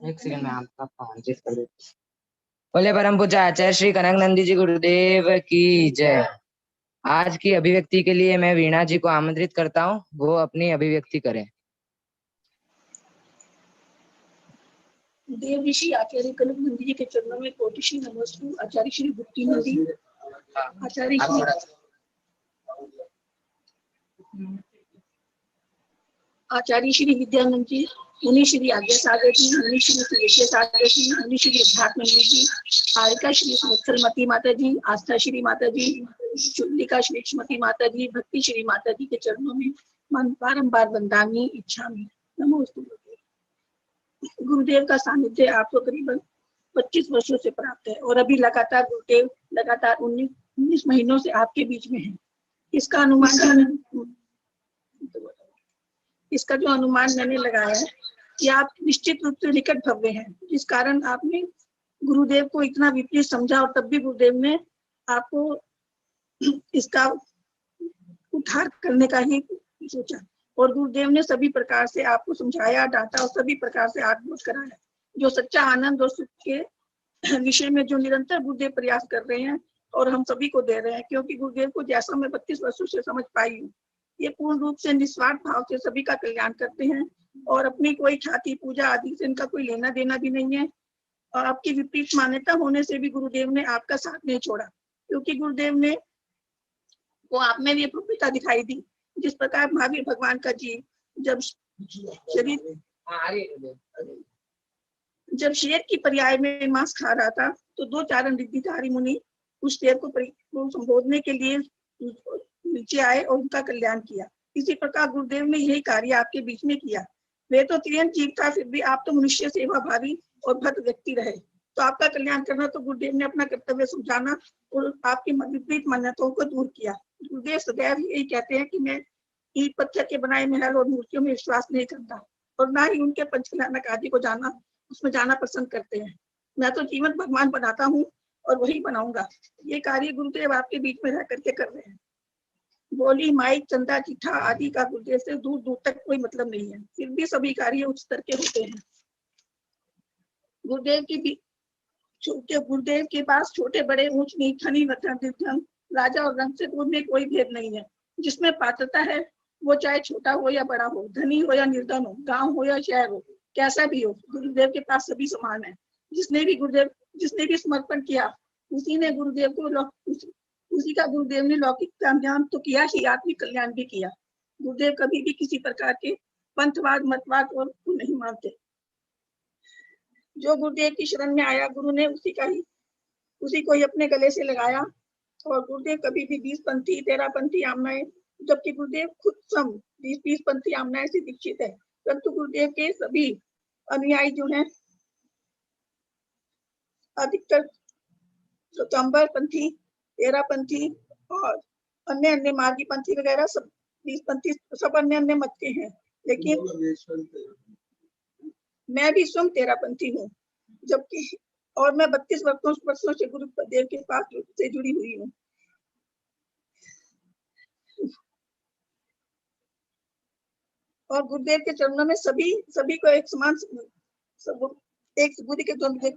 एक सेकंड में आपका फोन चेक कर देता हूँ। बोले परम पूज्य आचार्य श्री कनक नंदी जी गुरुदेव की जय। आज की अभिव्यक्ति के लिए मैं वीणा जी को आमंत्रित करता हूँ, वो अपनी अभिव्यक्ति करें। देव ऋषि आचार्य कनक नंदी जी के चरणों में कोटि श्री नमस्ते। आचार्य श्री भक्ति नंदी, आचार्य श्री विद्यानंद जी, मुनि श्री आज्ञा सागर जी, मुनि श्री सुरेश सागर जी, मुनि श्री अध्यात्म जी, आरिका श्री संवत्सरमती माता जी, आस्था श्री माता जी, चुल्लिका श्री लक्ष्मती माता जी, भक्ति श्री माता जी के चरणों में मन बारंबार वंदामी इच्छा में नमोस्तु। गुरुदेव का सानिध्य आपको करीबन 25 वर्षों से प्राप्त है और अभी लगातार गुरुदेव लगातार 19 महीनों से आपके बीच में है। इसका जो अनुमान मैंने लगाया है कि आप निश्चित रूप से निकट भव्य हैं, जिस कारण आपने गुरुदेव को इतना विपरीत समझा और तब भी गुरुदेव ने आपको इसका उद्धार करने का ही सोचा और गुरुदेव ने सभी प्रकार से आपको समझाया, डांटा और सभी प्रकार से आत्मबोध कराया। जो सच्चा आनंद और सुख के विषय में जो निरंतर गुरुदेव प्रयास कर रहे हैं और हम सभी को दे रहे हैं, क्योंकि गुरुदेव को जैसा मैं 32 वर्षों से समझ पाई हूँ, ये पूर्ण रूप से निस्वार्थ भाव से सभी का कल्याण करते हैं और अपनी कोई ख्याति पूजा आदि से इनका कोई लेना देना भी नहीं है। और आपकी विपरीत मान्यता होने से भी गुरुदेव ने आपका साथ नहीं छोड़ा, क्योंकि गुरुदेव ने वो आप में ये प्रभुता दिखाई दी। जिस प्रकार महावीर भगवान का जीव जब शेर की पर्याय में मांस खा रहा था तो 2 चारण रिद्धिधारी मुनि उस शेर को संबोधने के लिए नीचे आए और उनका कल्याण किया। इसी प्रकार गुरुदेव ने यही कार्य आपके बीच में किया। वे तो त्रियन जीव था, फिर भी आप तो मनुष्य सेवा भावी और भक्त व्यक्ति रहे, तो आपका कल्याण करना तो गुरुदेव ने अपना कर्तव्य समझाना और आपकी विपरीत मान्यताओं को दूर किया। गुरुदेव सदैव यही कहते हैं कि मैं ईंट पत्थर के बनाए महल और मूर्तियों में विश्वास नहीं करता और ना ही उनके पंचकल्याणक आदि को उसमें जाना पसंद करते हैं। मैं तो जीवन भगवान बनाता हूँ और वही बनाऊंगा। ये कार्य गुरुदेव आपके बीच में रह करके कर रहे हैं। बोली, माइक, चंदा, चिट्ठा आदि का गुरुदेव से दूर दूर तक कोई मतलब नहीं है, फिर भी सभी कार्य उच्च स्तर के होते हैं। गुरुदेव के पास छोटे बड़े, ऊंच नीच, धनी निर्धन, राजा और रंग से में कोई भेद नहीं है। जिसमें पात्रता है वो चाहे छोटा हो या बड़ा हो, धनी हो या निर्धन हो, गांव हो या शहर हो, कैसा भी हो, गुरुदेव के पास सभी समान है। जिसने भी समर्पण किया उसी का गुरुदेव ने लौकिक कल्याण तो किया ही, आत्मिक कल्याण भी किया। गुरुदेव कभी भी किसी प्रकार के पंथवाद, मतवाद और नहीं मानते। जो गुरुदेव की शरण में आया, गुरु ने उसी को ही अपने गले से लगाया और गुरुदेव कभी भी 20 पंथी 13 पंथी आमनाएं, जबकि गुरुदेव खुद स्वयं 20 पंथी आमनाएं से दीक्षित है, परंतु गुरुदेव के सभी अनुयायी जो हैं अधिकतर स्वयंवर पंथी, 13 पंथी और अन्य मार्गी पंथी वगैरह सब 20 पंथी सब अन्य मत के हैं। लेकिन मैं भी स्वयं 13 पंथी हूँ, जबकि और मैं 32 वर्षों से गुरुदेव के पास से जुड़ी हुई हूँ। और गुरुदेव के चरणों में सभी को एक समान, एक बुद्धि के द्वंद्व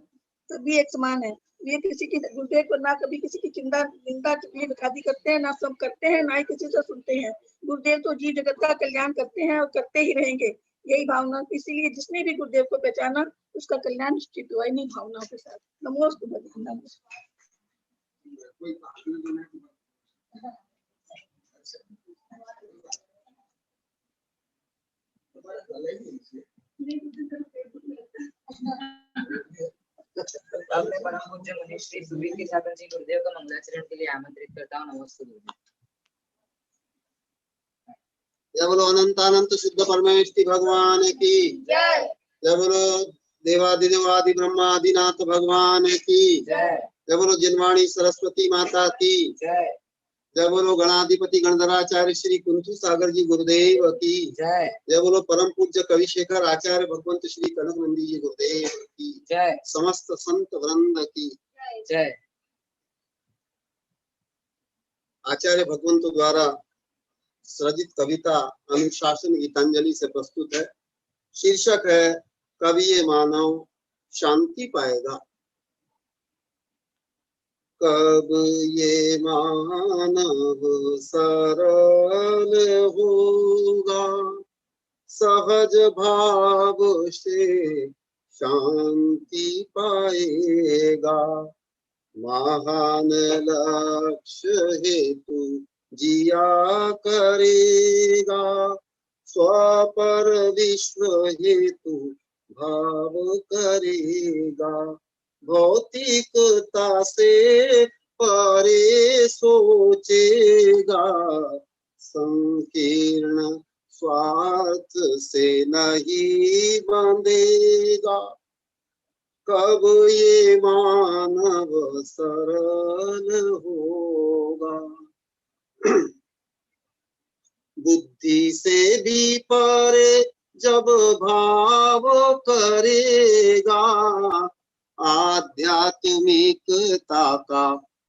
सभी एक समान है। ये किसी की गुरुदेव को ना कभी किसी की निंदा आदि करते हैं, ना सब करते हैं, ना ही किसी से सुनते हैं। गुरुदेव तो जीव जगत का कल्याण करते हैं और करते ही रहेंगे, यही भावना। इसीलिए जिसने भी गुरुदेव को पहचाना उसका कल्याण निश्चित हुआ, इन्हीं भावनाओं के साथ। नमोस्तु भगवान। अब मैं परम पूज्य मुनि श्री सुबीर के सागर जी गुरुदेव का मंगलाचरण के लिए आमंत्रित करता हूँ। नमस्ते गुरुदेव। जय बोलो अनंतानंत शुद्ध परमेष्टि भगवान की जय। जय बोलो देवादिदेवादि ब्रह्मादिनाथ भगवान की जय। जय बोलो जिनवाणी सरस्वती माता की जय। जय बोलो गणाधिपति गणधराचार्य श्री कुंथु सागर जी गुरुदेव की जय। जय बोलो परम पूज्य कविशेखर आचार्य भगवंत श्री कनक नंदी जी गुरुदेव की जय। समस्त संत वृंद की जय। आचार्य भगवंत द्वारा सृजित कविता अनुशासन गीतांजलि से प्रस्तुत है। शीर्षक है कवि मानव शांति पाएगा। कब ये मानव सरल होगा, सहज भाव से शांति पाएगा। महान लक्ष्य हेतु जिया करेगा, स्वपर विश्व हेतु भाव करेगा। भौतिकता से परे सोचेगा, संकीर्ण स्वार्थ से नहीं बंधेगा। कब ये मानव सरल होगा। बुद्धि से भी परे जब भाव करेगा, आध्यात्मिकता का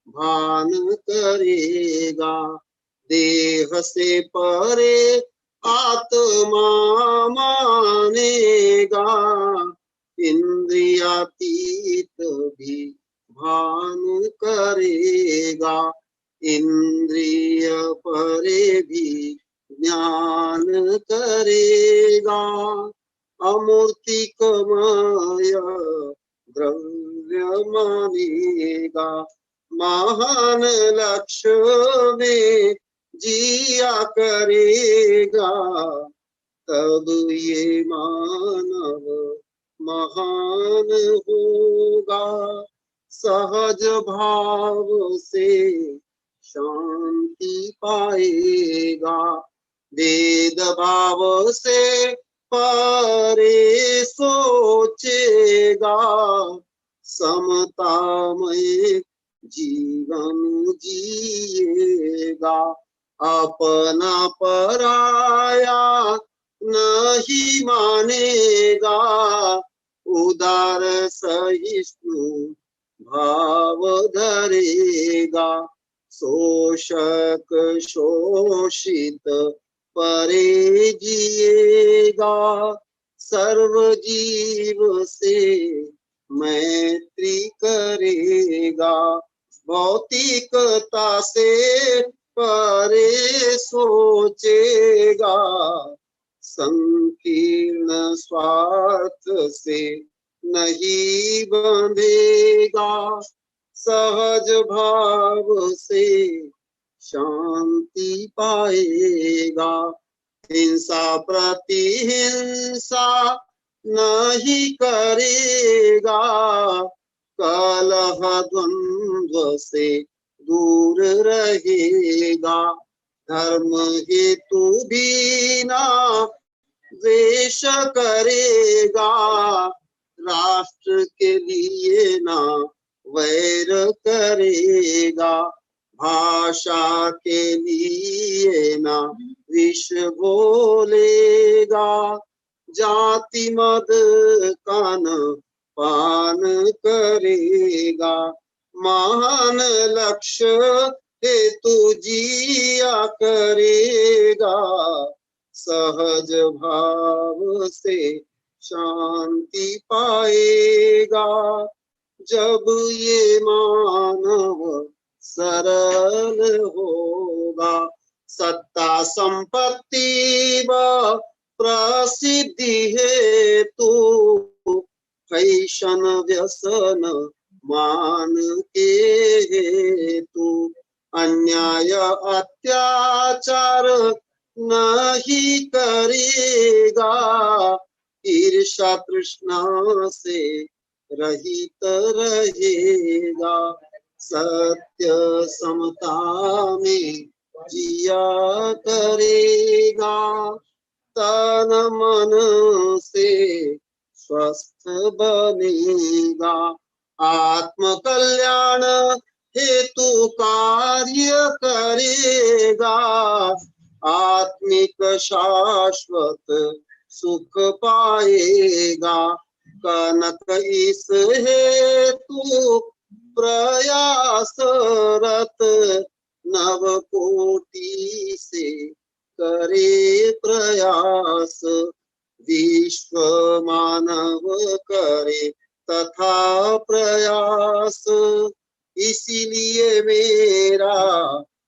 भान करेगा। देह से परे आत्मा मानेगा, इंद्रियातीत भी भान करेगा। इंद्रिय परे भी ज्ञान करेगा। अमूर्तिकमय द्रव्य मानेगा, महान लक्ष्य में जिया करेगा। तब ये मानव महान होगा, सहज भाव से शांति पाएगा। वेद भाव से परे सोचेगा, समतामय जीवन जिएगा। अपना पराया नहीं मानेगा, उदार सहिष्णु भाव धरेगा। शोषक शोषित परे जिएगा, सर्व जीव से मैत्री करेगा। भौतिकता से परे सोचेगा, संकीर्ण स्वार्थ से नहीं बंधेगा। सहज भाव से शांति पाएगा। हिंसा प्रतिहिंसा नहीं करेगा, कलह द्वंद्व से दूर रहेगा। धर्म हेतु भी ना द्वेष करेगा, राष्ट्र के लिए ना वैर करेगा। भाषा के लिए ना विष घोलेगा, जाति मद का न पान करेगा। महान लक्ष्य हेतु जिया करेगा, सहज भाव से शांति पाएगा। जब ये मानव सरल होगा, सत्ता संपत्ति व प्रसिद्धि हेतु फैशन व्यसन मान के हेतु अन्याय अत्याचार नहीं करेगा, ईर्ष्या तृष्णा से रहित रहेगा। सत्य समता में जिया करेगा, तन मन से स्वस्थ बनेगा। आत्म कल्याण हेतु कार्य करेगा, आत्मिक शाश्वत सुख पाएगा। कनक इस हेतु प्रयासरत नव कोटि से करे प्रयास। विश्व मानव करे तथा प्रयास, इसीलिए मेरा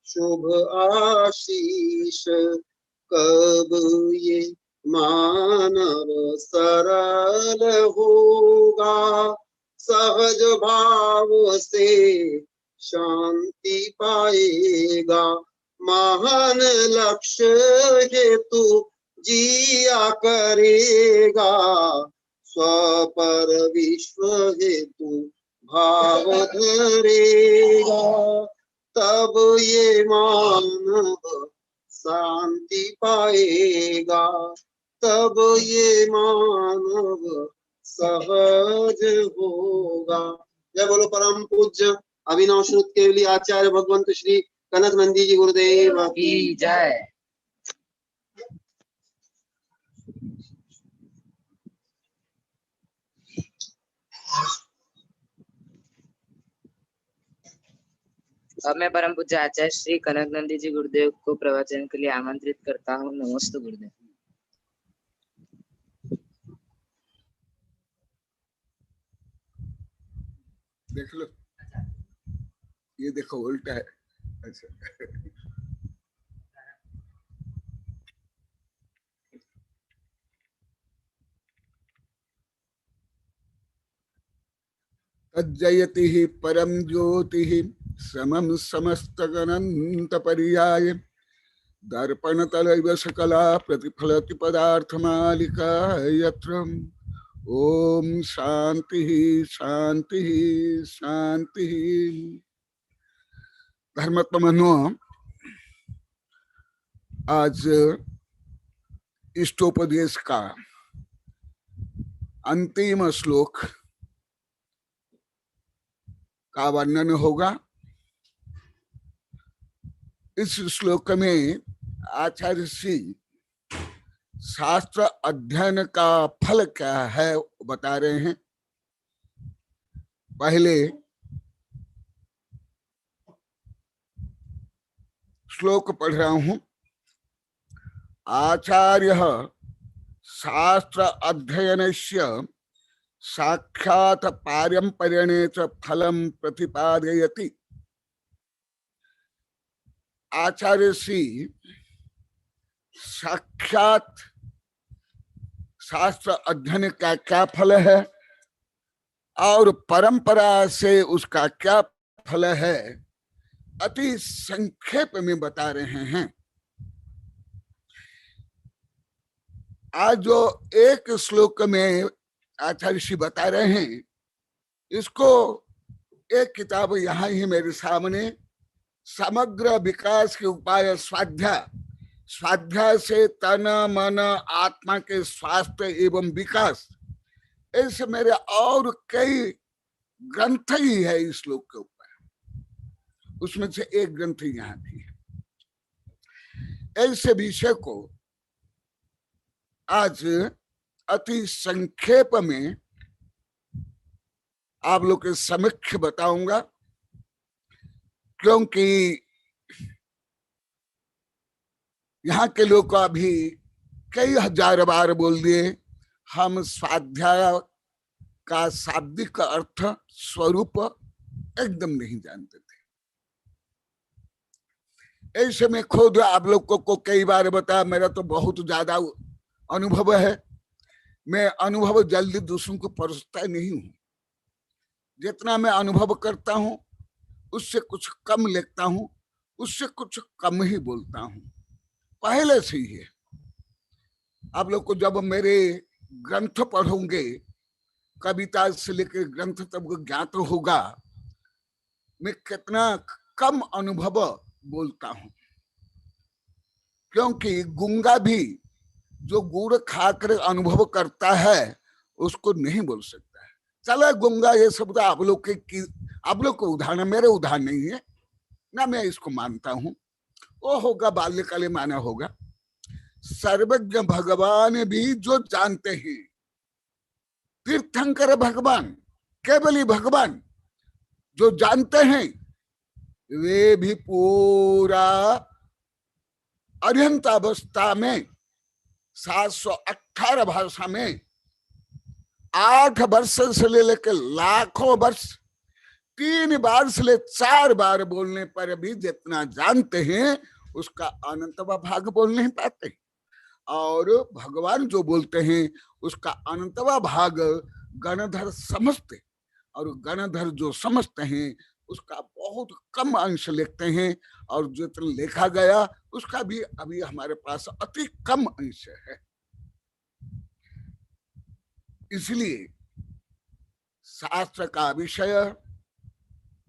शुभ आशीष। कब ये मानव सरल होगा, सहज भाव से शांति पाएगा। महान लक्ष्य हेतु जिया करेगा, स्वपर विश्व हेतु भाव धरेगा। तब ये मानव शांति पाएगा, तब ये मानव सहज होगा। जय बोलो परम पूज्य अभिनव श्रुत केवली आचार्य भगवंत श्री कनक नंदी जी गुरुदेव की जय। अब मैं परम पूज्य आचार्य श्री कनक नंदी जी गुरुदेव को प्रवचन के लिए आमंत्रित करता हूँ। नमस्ते गुरुदेव। देख लो, ये देखो उल्टा है। अच्छा तज्जयति ही परम ज्योति समम समस्तगनंत पर्याय दर्पण तलैव सकला प्रतिफलति पदार्थ मालिका यत्र। ओम शांति शांति शांति। धर्मत्मनो, आज इष्टोपदेश का अंतिम श्लोक का वर्णन होगा। इस श्लोक में आचार्य श्री शास्त्र अध्ययन का फल क्या है बता रहे हैं। पहले श्लोक पढ़ रहा हूं। आचार्य शास्त्र अध्ययनस्य साक्षात् पारंपर्यणे च फलम प्रतिपादयति। आचार्य श्री साक्षात शास्त्र अध्ययन का क्या फल है और परंपरा से उसका क्या फल है, अति संक्षेप में बता रहे हैं। आज जो एक श्लोक में आचार्य श्री बता रहे हैं, इसको एक किताब यहाँ ही मेरे सामने, समग्र विकास के उपाय स्वाध्याय, स्वाध्याय से तन मन आत्मा के स्वास्थ्य एवं विकास, ऐसे मेरे और कई ग्रंथ ही है इस श्लोक के ऊपर। उसमें से एक ग्रंथ यहाँ भी है। ऐसे विषय को आज अति संक्षेप में आप लोग के समक्ष बताऊंगा, क्योंकि यहाँ के लोग अभी कई हजार बार बोल दिए हम स्वाध्याय का शाब्दिक अर्थ स्वरूप एकदम नहीं जानते थे। ऐसे में खुद आप लोग को कई बार बताया, मेरा तो बहुत ज्यादा अनुभव है। मैं अनुभव जल्दी दूसरों को परोसता नहीं हूं। जितना मैं अनुभव करता हूं उससे कुछ कम लिखता हूं, उससे कुछ कम ही बोलता हूं, पहले से ही है। आप लोग को जब मेरे ग्रंथ पढ़ोगे, कविता से लेकर ग्रंथ, तब ज्ञात होगा मैं कितना कम अनुभव बोलता हूं। क्योंकि गूंगा भी जो गुड़ खाकर अनुभव करता है उसको नहीं बोल सकता है। चलो गूंगा ये शब्द आप लोग को उदाहरण, मेरे उदाहरण नहीं है ना, मैं इसको मानता हूं। वो होगा बाल्यकाले माना होगा। सर्वज्ञ भगवान भी जो जानते हैं, तीर्थंकर भगवान, केवली भगवान जो जानते हैं, वे भी पूरा अरिहंत अवस्था में 718 भाषा में 8 वर्ष से लेकर लाखों वर्ष 3 बार से ले 4 बार बोलने पर भी जितना जानते हैं उसका अनंतवा भाग बोल नहीं पाते। और भगवान जो बोलते हैं उसका अनंतवा भाग गणधर समझते, और गणधर जो समझते हैं उसका बहुत कम अंश लिखते हैं, और जितना लिखा गया उसका भी अभी हमारे पास अति कम अंश है। इसलिए शास्त्र का विषय,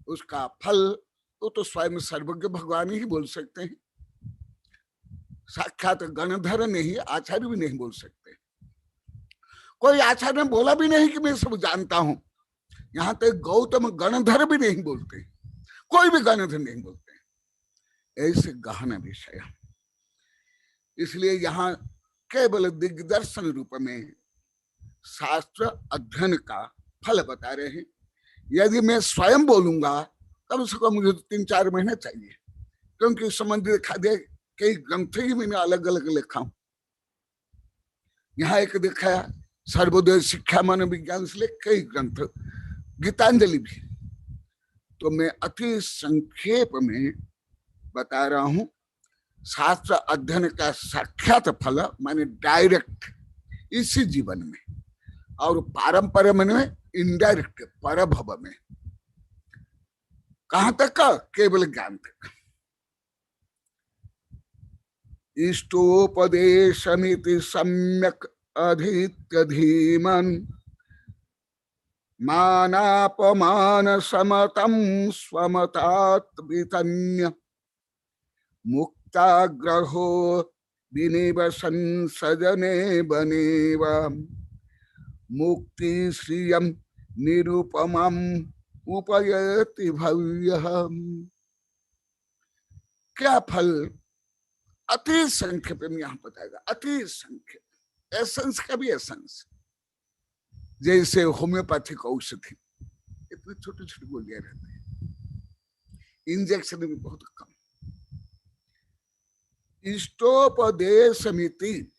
उसका फल तो स्वयं सर्वज्ञ भगवान ही बोल सकते हैं। साक्षात गणधर नहीं, आचार्य भी नहीं बोल सकते। कोई आचार्य ने बोला भी नहीं कि मैं सब जानता हूं। यहाँ तक गौतम गणधर भी नहीं बोलते, कोई भी गणधर नहीं बोलते। ऐसे गहन विषय, इसलिए यहाँ केवल दिग्दर्शन रूप में शास्त्र अध्ययन का फल बता रहे हैं। यदि मैं स्वयं बोलूंगा कम से कम मुझे 3-4 महीने चाहिए, क्योंकि संबंध दिखा दे कई ग्रंथ ही मैंने अलग अलग लिखा हूं। यहाँ एक दिखाया सर्वोदय शिक्षा मन विज्ञान से कई ग्रंथ, गीतांजलि भी। तो मैं अति संक्षेप में बता रहा हूं शास्त्र अध्ययन का साक्षात फल, माने डायरेक्ट इसी जीवन में, और पारंपरिक में इनडायरेक्ट परभव में। कहां तक का? केवल ज्ञान तक। इष्टोपदेशमिति सम्यक अधीत्य धीमन मानापमान समतम स्वमतात वितन्य मुक्ताग्रहो विनिवसन सजने बनेव मुक्ति श्रियम निरुपमम उपयति भव्यः। क्या फल? अति संक्षेप में यहाँ बताएगा, अति संक्षेप, एसेंस का भी एसेंस। जैसे होम्योपैथिक औषधि इतनी छोटी छोटी गोलियां रहती है, इंजेक्शन भी बहुत कम। इष्टोपदेश समिति,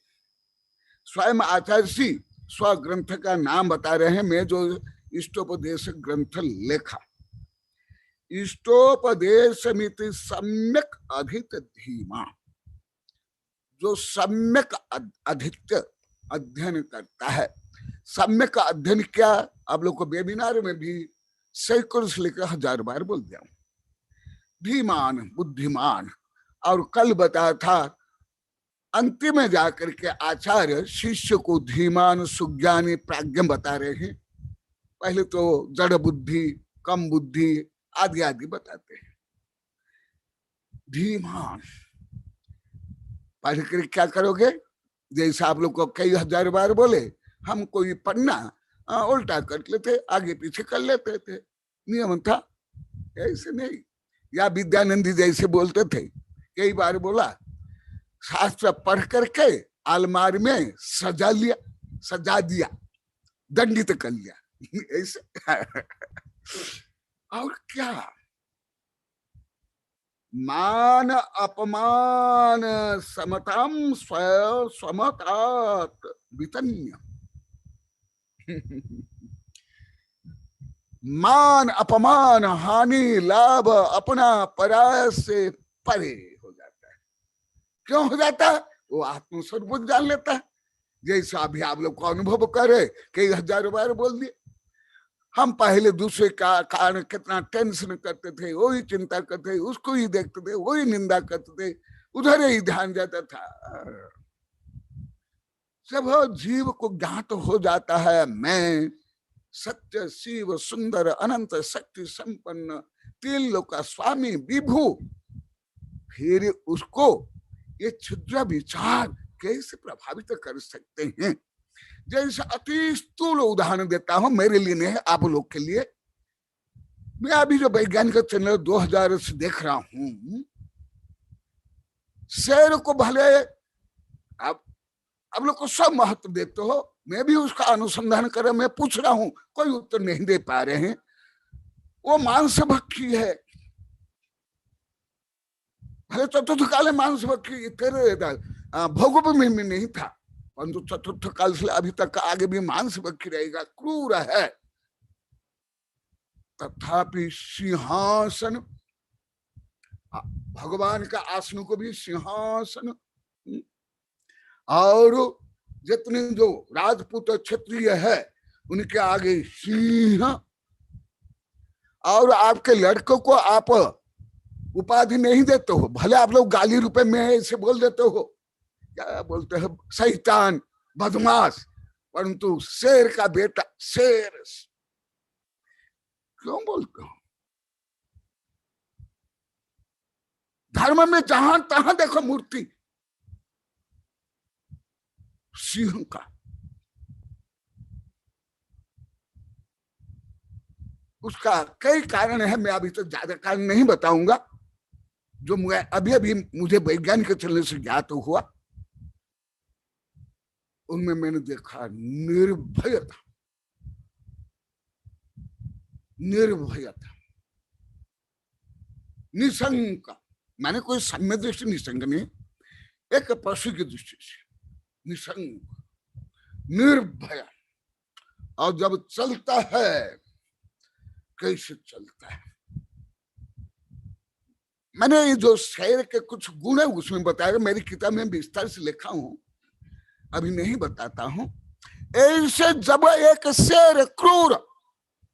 स्वयं आचार्य श्री स्वग्रंथ का नाम बता रहे हैं। मैं जो इष्टोपदेश ग्रंथ लेखा, इष्टोपदेश समिति सम्यक अधित धीमा, जो सम्यक अधित अध्ययन करता है। सम्यक अध्ययन क्या? आप लोग को वेबिनार में भी सैकड़ों से लेकर 1000 बार बोल दिया। धीमान, बुद्धिमान। और कल बताया था अंतिम में जाकर के आचार्य शिष्य को धीमान, सुज्ञानी, प्राज्ञ बता रहे हैं। पहले तो जड़ बुद्धि, कम बुद्धि आदि आदि बताते हैं। धीमान पढ़ कर क्या करोगे? जैसे आप लोग को कई 1000 बार बोले, हम कोई पन्ना उल्टा कर लेते, आगे पीछे कर लेते थे, नियम था। ऐसे नहीं। या विद्यानंदी जैसे बोलते थे, कई बार बोला, शास्त्र पढ़ करके अलमारी में सजा दिया, दंडित कर लिया। ऐसे और क्या? मान अपमान समताम स्वमतात वितन्य। मान अपमान, हानि लाभ अपना पराय से परे हो जाता है। क्यों हो जाता है? वो आत्मस्वरूप जान लेता है। जैसा अभी आप लोग को अनुभव करे, कई 1000 बार बोल दिए। हम पहले दूसरे का कारण कितना टेंशन करते थे, वही चिंता करते थे, उसको ही देखते थे, वही निंदा करते थे, उधर ही ध्यान जाता था। जब जीव को ज्ञात हो जाता है मैं सत्य शिव सुंदर अनंत शक्ति संपन्न त्रिलोक का स्वामी विभु, फिर उसको ये क्षुद्र विचार कैसे प्रभावित कर सकते हैं? जैसे अति स्थूल उदाहरण देता हूं, मेरे लिए नहीं, आप लोग के लिए। मैं अभी जो वैज्ञानिक चैनल 2000 से देख रहा हूं, शेर को भले आप लोग को सब महत्व देते हो, मैं भी उसका अनुसंधान कर, मैं पूछ रहा हूं, कोई उत्तर नहीं दे पा रहे हैं। वो मांस भक्षी है, भले चतुर्थ काले मांस भक्षी, तेरे भोगों में नहीं था, परंतु चतुर्थ काल से अभी तक आगे भी मांस बाकी रहेगा, क्रूर है, तथापि सिंहासन, भगवान का आसन को भी सिंहासन, और जितने जो राजपूत क्षत्रिय है उनके आगे सिंह, और आपके लड़कों को आप उपाधि नहीं देते हो, भले आप लोग गाली रुपए में ऐसे बोल देते हो, क्या बोलते हैं, शैतान, बदमाश, परंतु शेर का बेटा, शेर क्यों बोलते हो? धर्म में जहां तहां देखो मूर्ति सिंह का। उसका कई कारण है, मैं अभी तक ज्यादा कारण नहीं बताऊंगा, जो मैं अभी अभी मुझे वैज्ञानिक चलने से ज्ञात हुआ। उनमें मैंने देखा निर्भयता, निर्भयता, निसंक, मैंने कोई सम्य दृष्टि निसंग नहीं, एक पशु की दृष्टि से निसंग, निर्भय। और जब चलता है कैसे चलता है, मैंने ये जो शेर के कुछ गुण है उसमें बताया, मेरी किताब में विस्तार से लिखा हूं, अभी नहीं बताता हूं। ऐसे जब एक शेर क्रूर,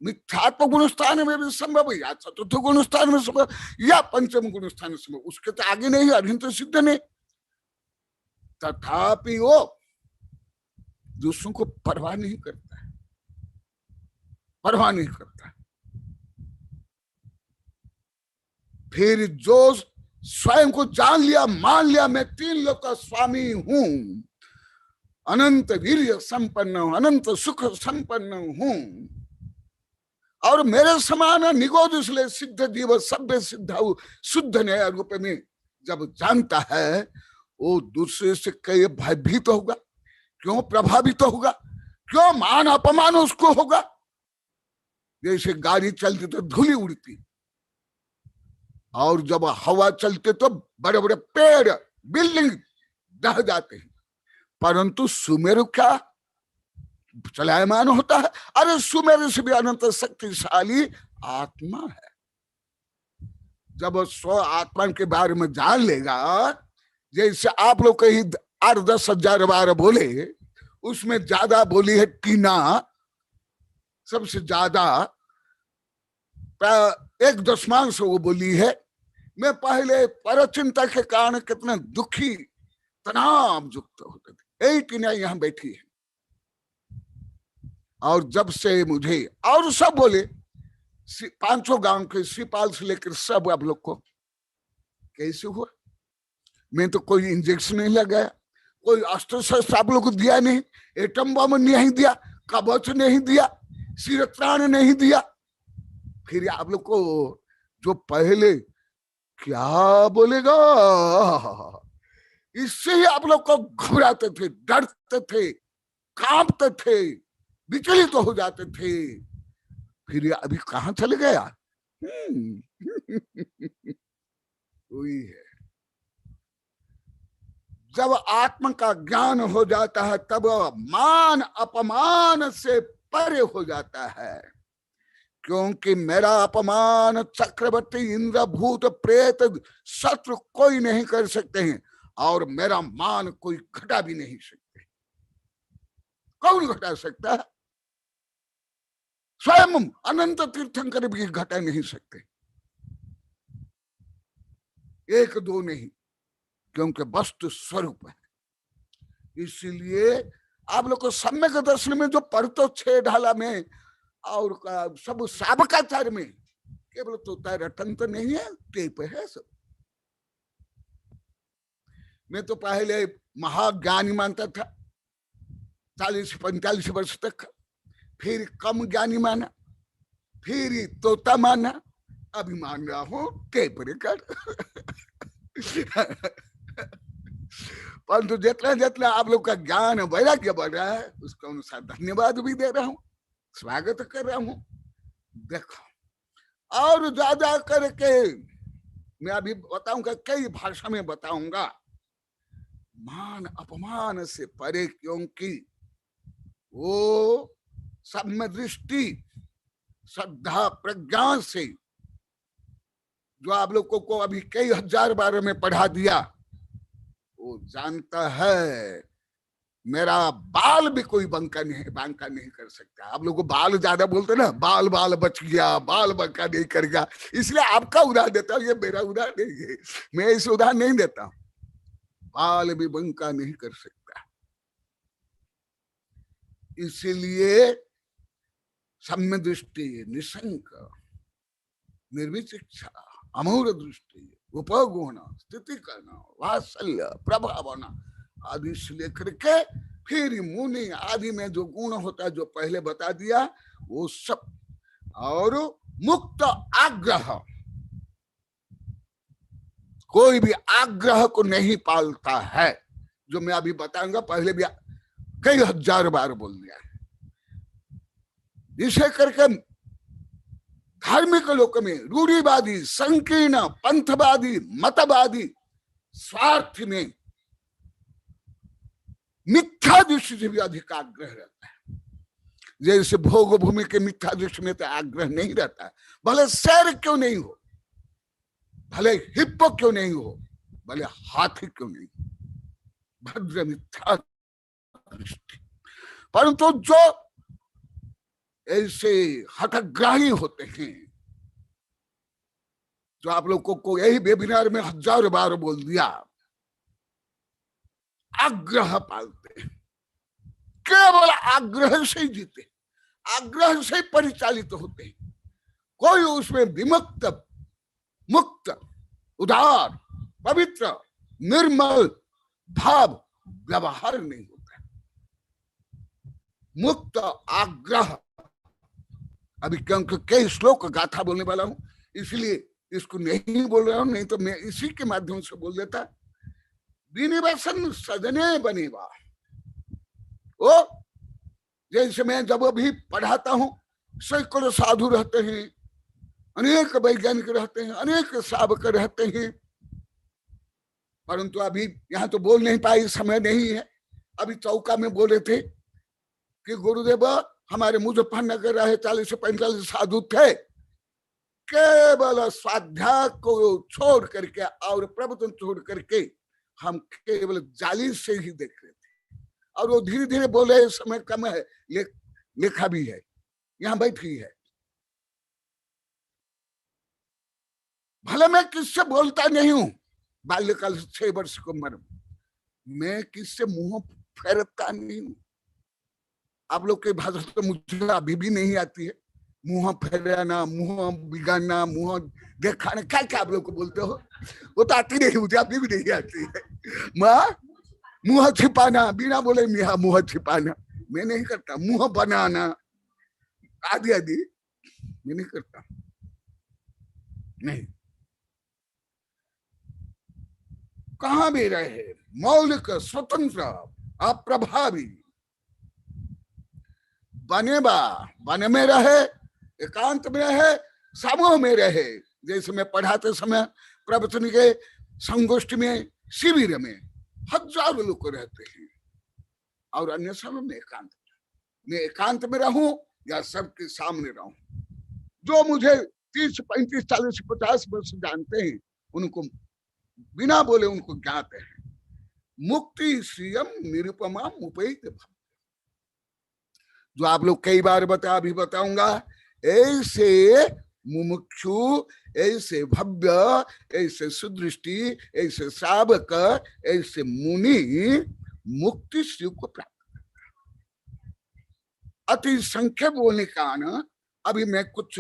मिथ्यात्व गुण स्थान में भी संभव, या चतुर्थ गुण स्थान में संभव, या पंचम गुण स्थान में संभव, उसके तो आगे नहीं, अभिन तो सिद्ध नहीं, तथापि वो दूसरों को परवाह नहीं करता है, परवाह नहीं करता। फिर जो स्वयं को जान लिया, मान लिया, मैं 3 लोक का स्वामी हूं, अनंत वीर्य संपन्न हूं, अनंत सुख संपन्न हूं, और मेरे समान निगोद इसलिए सिद्ध जीव सभ्य सिद्ध शुद्ध नया रूप में जब जानता है, वो दूसरे से कई भयभीत होगा, क्यों प्रभावित होगा, क्यों मान अपमान उसको होगा। जैसे गाड़ी चलती तो धूली उड़ती, और जब हवा चलते तो बड़े बड़े पेड़ बिल्डिंग ढह जाते हैं, परंतु सुमेरु क्या चलायमान होता है। अरे सुमेरु से भी अनंत शक्तिशाली आत्मा है। जब स्व आत्मा के बारे में जान लेगा, जैसे आप लोग कहीं 8-10 हजार बार बोले, उसमें ज्यादा बोली है टीना, सबसे ज्यादा 1/10 वो बोली है। मैं पहले परचिंता के कारण कितना दुखी तनाव युक्त होते थे, यही टीना यहाँ बैठी है। और जब से मुझे, और सब बोले, 500 गांव के श्रीपाल से लेकर सब आप लोग को कैसे हुआ। मैं तो कोई इंजेक्शन नहीं लगाया, कोई अस्त्र शस्त्र आप लोग को दिया नहीं, एटम बम नहीं दिया, कवच नहीं दिया, सिरत्राण नहीं दिया। फिर आप लोग को जो पहले क्या बोलेगा, इससे ही आप लोग को घबराते थे, डरते थे, कांपते थे, विचलित तो हो जाते थे। फिर ये अभी कहां चले गया। वही है, जब आत्मा का ज्ञान हो जाता है तब मान अपमान से परे हो जाता है, क्योंकि मेरा अपमान चक्रवर्ती इंद्र भूत प्रेत शत्रु कोई नहीं कर सकते हैं, और मेरा मान कोई घटा भी नहीं सकते। कौन घटा सकता है? स्वयं अनंत तीर्थंकर भी घटा नहीं सकते, 1-2 नहीं, क्योंकि वस्तु स्वरूप है। इसलिए आप लोग को सम्यक दर्शन में जो पढ़ते 6 ढाला में और सब साबकाचार में केवल तोता रटन तो नहीं है, टेप है सब। मैं तो पहले महाज्ञानी मानता था 40-45 वर्ष तक, फिर कम ज्ञानी माना, फिर तोता माना, अभी मान रहा हूं टेप रिकॉर्ड। परंतु जितना जितना आप लोग का ज्ञान वैराग्य बढ़ रहा है, उसका अनुसार धन्यवाद भी दे रहा हूं, स्वागत कर रहा हूं। देखो, और ज्यादा करके मैं अभी बताऊंगा, कई भाषा में बताऊंगा। मान अपमान से परे, क्योंकि वो सम्य दृष्टि श्रद्धा प्रज्ञा से, जो आप लोगों को अभी कई हजार बार में पढ़ा दिया, वो जानता है मेरा बाल भी कोई बांका नहीं कर सकता। आप लोग को बाल ज्यादा बोलते ना, बाल बाल बच गया, बाल बांका नहीं करेगा, इसलिए आपका उदाहरण देता हूं, ये मेरा उदाहरण नहीं है, मैं इस उदाहरण नहीं देता। बाल भी बांका नहीं कर सकता, इसलिए सम्य दृष्टि, निशंक, निर्विचिक्षा, अमूढ़ दृष्टि, उपगुण, स्थिति करना, वात्सल्य, प्रभावना आदि से लेकर के फिर मुनि आदि में जो गुण होता है, जो पहले बता दिया, वो सब, और मुक्त आग्रह, कोई भी आग्रह को नहीं पालता है, जो मैं अभी बताऊंगा, पहले भी कई हजार बार बोल दिया। इसे करके धार्मिक लोक में रूढ़िवादी, संकीर्ण, पंथवादी, मतवादी, स्वार्थ में, मिथ्या दृष्टि से भी अधिक आग्रह रहता है। जैसे भोग भूमि के मिथ्या दृष्टि में तो आग्रह नहीं रहता है, भले शेर क्यों नहीं हो, भले हिप्पो क्यों नहीं हो, भले हाथी क्यों नहीं, भद्र मिथ्या दृष्टि। परंतु जो ऐसे हठग्राही होते हैं, जो आप लोगों को यही वेबिनार में हजार बार बोल दिया, आग्रह पालते हैं, केवल आग्रह से ही जीते, आग्रह से परिचालित होते हैं, कोई उसमें विमुक्त, मुक्त, उदार, पवित्र, निर्मल भाव व्यवहार नहीं होता। मुक्त आग्रह, अभी क्योंकि कई श्लोक गाथा बोलने वाला हूं, इसलिए इसको नहीं बोल रहा हूं, नहीं तो मैं इसी के माध्यम से बोल देता। विनिवेशन सदने बनेगा, ओ जैसे मैं जब अभी पढ़ाता हूं, सैकड़ों साधु रहते हैं, अनेक वैज्ञानिक रहते हैं, अनेक सावक रहते हैं, परंतु अभी यहाँ तो बोल नहीं पाए, समय नहीं है। अभी चौका में बोले थे कि गुरुदेव हमारे मुजफ्फरनगर रहे 40 से 45 साधु थे, केवल स्वाध्याय को छोड़ करके और प्रवचन छोड़ करके हम केवल जाली से ही देख रहे थे, और वो धीरे धीरे बोले, समय कम है, लिखा भी है, यहाँ बैठी है। भले मैं किससे बोलता नहीं हूं, बाल्यकाल से 6 वर्ष की उम्र में मैं किससे मुंह फेरता नहीं हूं। आप लोग की भाषा तो मुझे अभी भी नहीं आती है, मुंह फेराना, मुंह बिगाड़ना, मुंह दिखाना, क्या क्या आप लोग को बोलते हो, वो तो आती नहीं, मुझे अभी भी नहीं आती है। माँ मुंह छिपाना, बिना बोले मुंह छिपाना मैं नहीं करता, मुंह बनाना आदि आदि मैं नहीं करता, नहीं। कहां भी रहे मौलिक, स्वतंत्र, अप्रभावी, बने में रहे, एकांत में रहे, समूह में रहे। जैसे मैं पढ़ाते समय प्रवचन के संगोष्ठी में, शिविर में हजारों लोग रहते हैं, और अन्य समय में एकांत में, एकांत में रहूं या सबके सामने रहूं। जो मुझे 30, 35, 40, 50 वर्ष जानते हैं, उनको बिना बोले उनको ज्ञात है, मुक्ति श्रियम निरुपमा उपैत। जो आप लोग कई बार अभी बताऊंगा, ऐसे मुमुक्षु, ऐसे भव्य, ऐसे सुदृष्टि, ऐसे सावक, ऐसे मुनि मुक्ति श्री को प्राप्त करता है। अति संख्या बोलने का कारण अभी मैं कुछ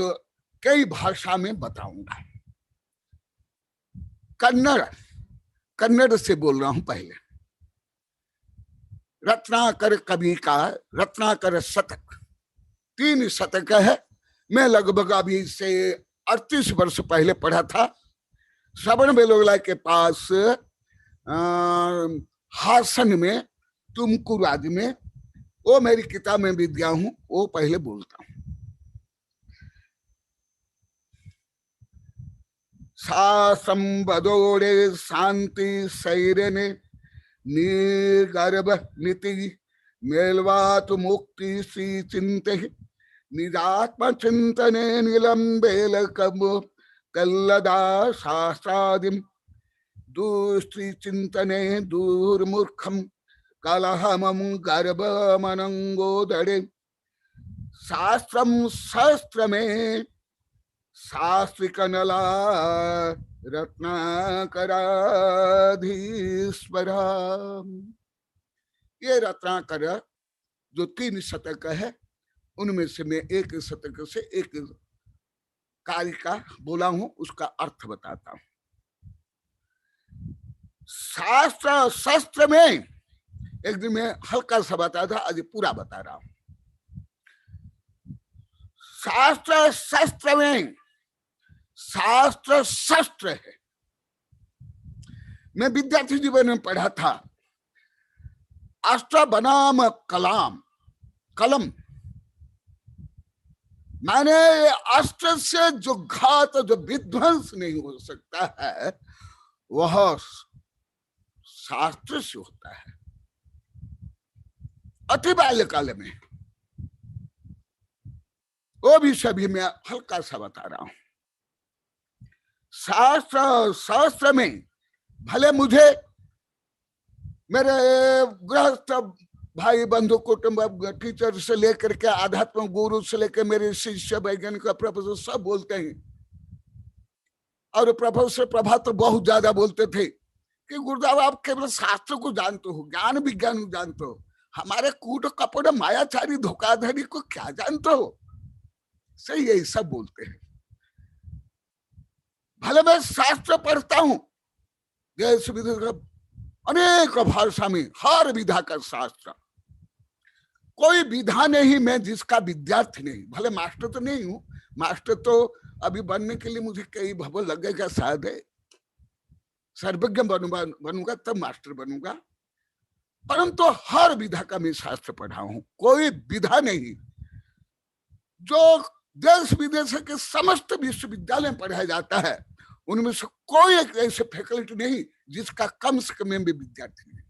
कई भाषा में बताऊंगा। कन्नड़ से बोल रहा हूं। पहले रत्नाकर कवि का रत्नाकर शतक 3 शतक है। मैं लगभग अभी से 38 वर्ष पहले पढ़ा था श्रवण बेलोगला के पास, हासन में, तुमकुर आदि में। वो मेरी किताब में भी दिया हूं, वो पहले बोलता हूं। सा संबदोरे शांति सैरने निर्गर्भ नीति मेलवात मुक्ति श्री चिंत निजात्म चिंतने निलंबेल कब कल्लदा शास्त्रादिम दुस्त्री चिंतने दूर्मूर्खम कलहमं गर्भ मनंगोदरे शास्त्रम शास्त्र में शास्त्रिकनला रत्नाकराधीश्वरा। ये रत्नाकर जो 3 शतक है उनमें से मैं एक शतक से एक कार्य का बोला हूं, उसका अर्थ बताता हूं। शास्त्र शस्त्र में एक दिन मैं हल्का सा बताया था, आज पूरा बता रहा हूं। शास्त्र शस्त्र में शास्त्र शस्त्र है। मैं विद्यार्थी जीवन में पढ़ा था अस्त्र बनाम कलाम कलम, माने अस्त्र से जो घात जो विध्वंस नहीं हो सकता है वह शास्त्र से होता है। अति बाल्यकाल में वो भी सभी मैं हल्का सा बता रहा हूं। शास्त्र में भले मुझे मेरे गृहस्थ भाई बंधु कुटुंब टीचर से लेकर के आध्यात्म गुरु से लेकर मेरे शिष्य वैज्ञानिक प्रोफेसर सब बोलते हैं, और प्रोफेसर प्रभा तो बहुत ज्यादा बोलते थे कि गुरुदेव आप केवल शास्त्र को जानते हो, ज्ञान विज्ञान को जानते हो, हमारे कूट कपड़ मायाचारी धोखाधड़ी को क्या जानते हो। सही यही सब बोलते हैं। भले मैं शास्त्र पढ़ता हूं, देश विदेश अनेक भाषा में हर विधा का शास्त्र, कोई विधा नहीं मैं जिसका विद्यार्थी नहीं। भले मास्टर तो नहीं हूं, मास्टर तो अभी बनने के लिए मुझे कई भव लगेगा, शायद है सर्वज्ञ बनूंगा तब मास्टर बनूंगा, परंतु हर विधा का मैं शास्त्र पढ़ा हूं। कोई विधा नहीं जो देश विदेश के समस्त विश्वविद्यालय में पढ़ाया जाता है, उनमें से कोई एक ऐसे फैकल्टी नहीं जिसका कम से कम मैं विद्यार्थी नहीं।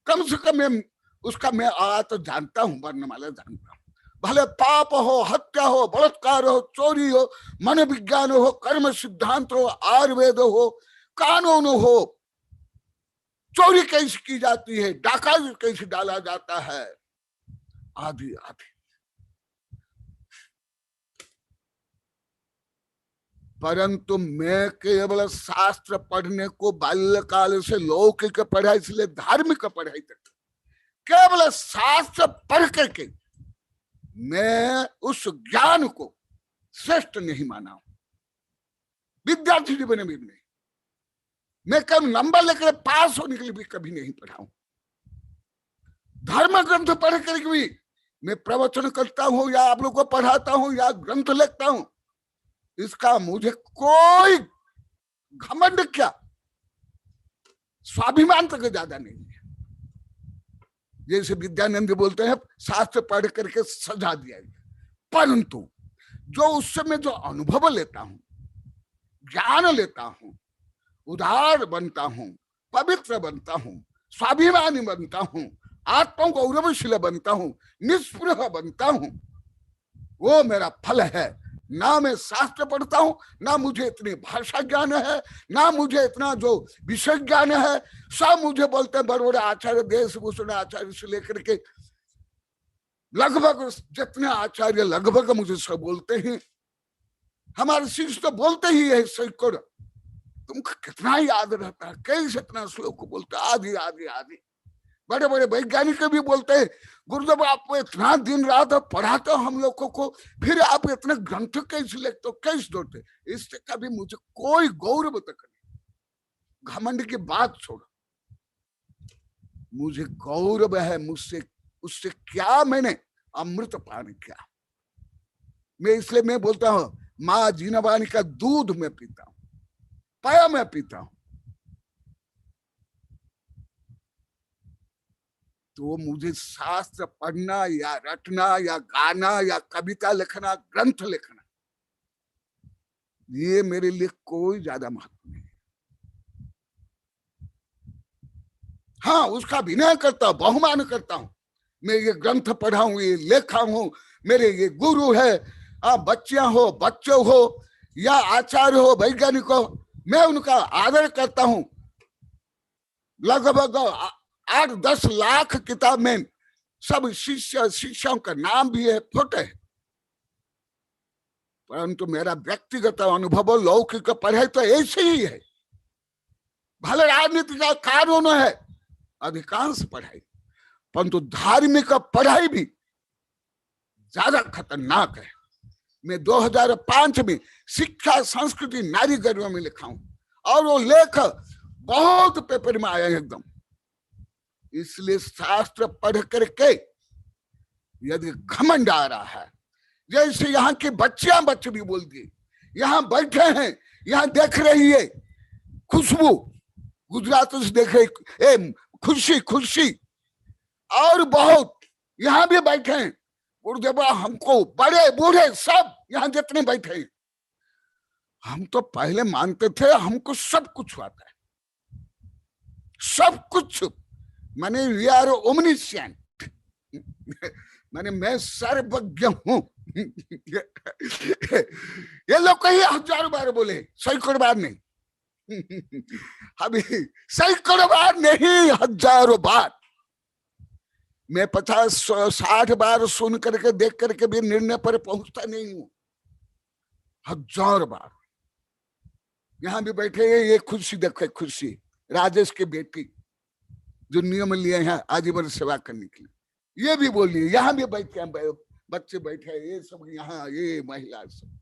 कम से कम मैं उसका मैं तो जानता हूं, वर्णमाला जानता हूं। भले पाप हो, हत्या हो, बलात्कार हो, चोरी हो, मनोविज्ञान हो, कर्म सिद्धांत हो, आयुर्वेद हो, कानून हो, चोरी कैसे की जाती है, डाका कैसे डाला जाता है, आदि आदि। परंतु मैं केवल शास्त्र पढ़ने को बाल्यकाल से लौकिक पढ़ाई इसलिए धार्मिक पढ़ाई तक केवल शास्त्र पढ़ करके मैं उस ज्ञान को श्रेष्ठ नहीं माना हूं। विद्यार्थी जीवन में भी नहीं, मैं कभी नंबर लेकर पास होने के लिए भी कभी नहीं पढ़ा हूं। धर्म ग्रंथ पढ़ करके भी मैं प्रवचन करता हूं या आप लोगों को पढ़ाता हूं या ग्रंथ लिखता हूं, इसका मुझे कोई घमंड क्या स्वाभिमान तक ज्यादा नहीं है। जैसे विद्यानंद बोलते हैं शास्त्र पढ़ करके सजा दिया गया, परंतु जो उस समय जो अनुभव लेता हूं, ज्ञान लेता हूं, उदार बनता हूं, पवित्र बनता हूं, स्वाभिमानी बनता हूं, आत्म गौरवशील बनता हूं, निष्पृह बनता हूं, वो मेरा फल है। ना मैं शास्त्र पढ़ता हूं, ना मुझे इतनी भाषा ज्ञान है, ना मुझे इतना जो विषय ज्ञान है। सब मुझे बोलते हैं बड़े बड़े आचार्य, देशभूषण आचार्य से लेकर के लगभग जितने आचार्य लगभग मुझे सब बोलते हैं। हमारे शिष्य तो बोलते ही है सैकड़, तुमको कितना याद रहता है, कैसे इतना श्लोक बोलते, आदि आदि आदि। बड़े बड़े वैज्ञानिक भी बोलते हैं गुरुदेव आप इतना दिन रात पढ़ाते हो हम लोगों को, फिर आप इतना ग्रंथ कैसे लिखते हो, कैसे दौड़ते। इससे कभी मुझे कोई गौरव तक नहीं। घमंड की बात छोड़ो, मुझे गौरव है मुझसे, उससे क्या मैंने अमृत पान किया। मैं इसलिए मैं बोलता हूं माँ जीनावानी का दूध में पीता हूं, पाया मैं पीता हूं। तो मुझे शास्त्र पढ़ना या रटना या गाना या कविता लिखना, ग्रंथ लिखना, ये मेरे लिए कोई ज्यादा महत्व नहीं। हाँ, उसका विनय करता हूं, बहुमान करता हूं। मैं ये ग्रंथ पढ़ा हूं, ये लेखा हूं, मेरे ये गुरु है। बच्चियां हो, बच्चे हो या आचार्य हो, वैज्ञानिक हो, मैं उनका आदर करता हूं। लगभग 8-10 लाख किताब में सब शिष्य शिक्षाओं का नाम भी है, फोटो है। परंतु मेरा व्यक्तिगत अनुभव लौकिक पढ़ाई तो ऐसे ही है। भले राजनीति का कानून है अधिकांश पढ़ाई, परंतु धार्मिक पढ़ाई भी ज्यादा खतरनाक है। मैं 2005 में शिक्षा संस्कृति नारी गर्भ में लिखा हूं और वो लेख बहुत पेपर में आया एकदम। इसलिए शास्त्र पढ़ करके यदि घमंड आ रहा है, जैसे यहाँ की बच्चे भी बोलती, यहाँ बैठे हैं, यहाँ देख रही है खुशबू, गुजरात से देख रही खुशी खुशी, और बहुत यहाँ भी बैठे हैं गुरुदेव, हमको बड़े बूढ़े सब यहाँ जितने बैठे, हम तो पहले मानते थे हमको सब कुछ आता है, सब कुछ, माने वी आर ओमनिसेंट, माने मैं सर्वज्ञ हूं। ये लोग कहीं 1000 बार बोले, सैकड़ों बार नहीं। अभी सैकड़ों बार नहीं, 1000 बार। मैं 50-60 बार सुन करके देख करके भी निर्णय पर पहुंचता नहीं हूं। 1000 बार यहां भी बैठे हैं। ये खुशी देखो, खुशी राजेश की बेटी जो नियम लिए हैं आजीवन सेवा करने के लिए, ये भी बोलिए। यहाँ भी बैठे हैं, बच्चे बैठे हैं, ये सब यहाँ, ये महिला सब।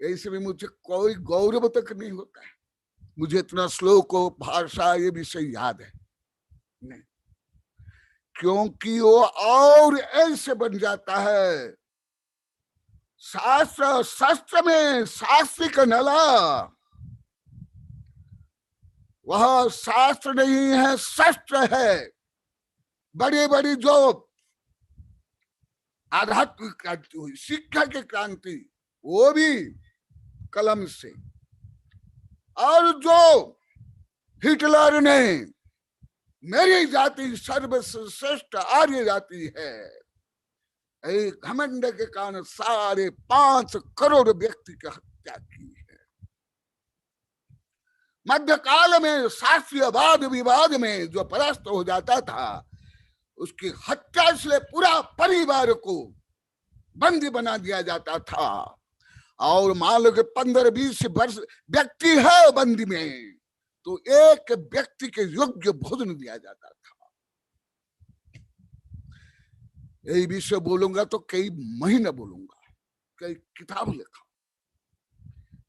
ऐसे भी मुझे कोई गौरव तक नहीं होता है। मुझे इतना श्लोक भाषा ये विषय याद है नहीं, क्योंकि वो और ऐसे बन जाता है। शास्त्र में शास्त्रिक नला, वह शास्त्र नहीं है, शस्त्र है। बड़ी बड़ी जो आध्यात्मिक क्रांति हुई, शिक्षा की क्रांति, वो भी कलम से। और जो हिटलर ने मेरी जाति सर्वश्रेष्ठ आर्य जाति है, एक घमंड के कारण 5.5 करोड़ व्यक्ति की हत्या की है। मध्यकाल में शास्त्रीय वाद विवाद में जो परास्त हो जाता था, उसकी हत्या इसलिए पूरा परिवार को बंदी बना दिया जाता था। और मान लो कि 15-20 वर्ष व्यक्ति है बंदी में, तो एक व्यक्ति के योग्य भोजन दिया जाता था। यही विषय बोलूंगा तो कई महीने बोलूंगा, कई किताब लिखा।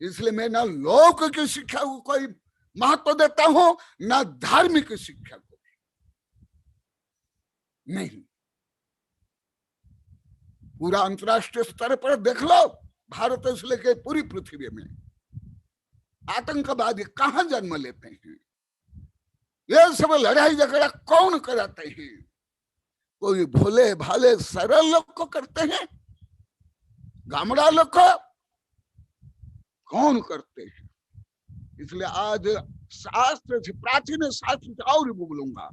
इसलिए मैं ना लोक की शिक्षा को कोई महत्व देता हूं, ना धार्मिक शिक्षा को नहीं। पूरा अंतरराष्ट्रीय स्तर पर देख लो, भारत से लेकर पूरी पृथ्वी में आतंकवादी कहां जन्म लेते हैं, ये सब लड़ाई झगड़ा कौन कराते हैं? कोई भोले भाले सरल लोग को करते हैं, गामड़ा लोग को कौन करते हैं? इसलिए आज शास्त्र से, प्राचीन शास्त्र से और बोलूंगा,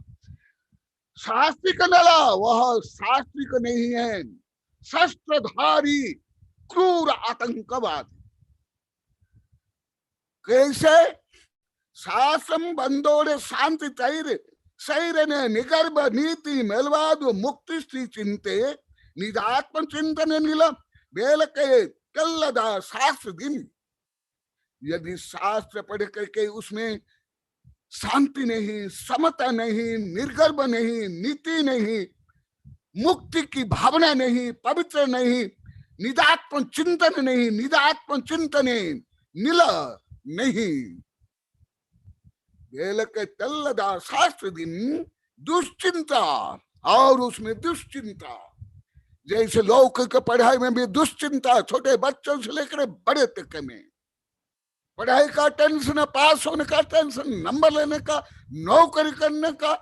शास्त्रिक नला वह शास्त्रिक नहीं है, शस्त्रधारी क्रूर आतंकवादी। कैसे? शास्त्रम बंदोड़े शांति तैर शैरने निगर्भ नीति मेलवाद मुक्ति स्त्री चिंते निजात्म चिंतन नील बेल के कल्लदा शास्त्र दिन। यदि शास्त्र पढ़ करके उसमें शांति नहीं, समता नहीं, निर्गर्भ नहीं, नीति नहीं, मुक्ति की भावना नहीं, पवित्र नहीं, निजात्म चिंतन नहीं, निजात्म चिंतन नील नहीं, बेल के तल्लदा शास्त्र दिन दुश्चिंता, और उसमें दुश्चिंता। जैसे लौकिक पढ़ाई में भी दुश्चिंता, छोटे बच्चों से लेकर बड़े तक में पढ़ाई का टेंशन, पास होने का टेंशन, नंबर लेने का, नौकरी करने का,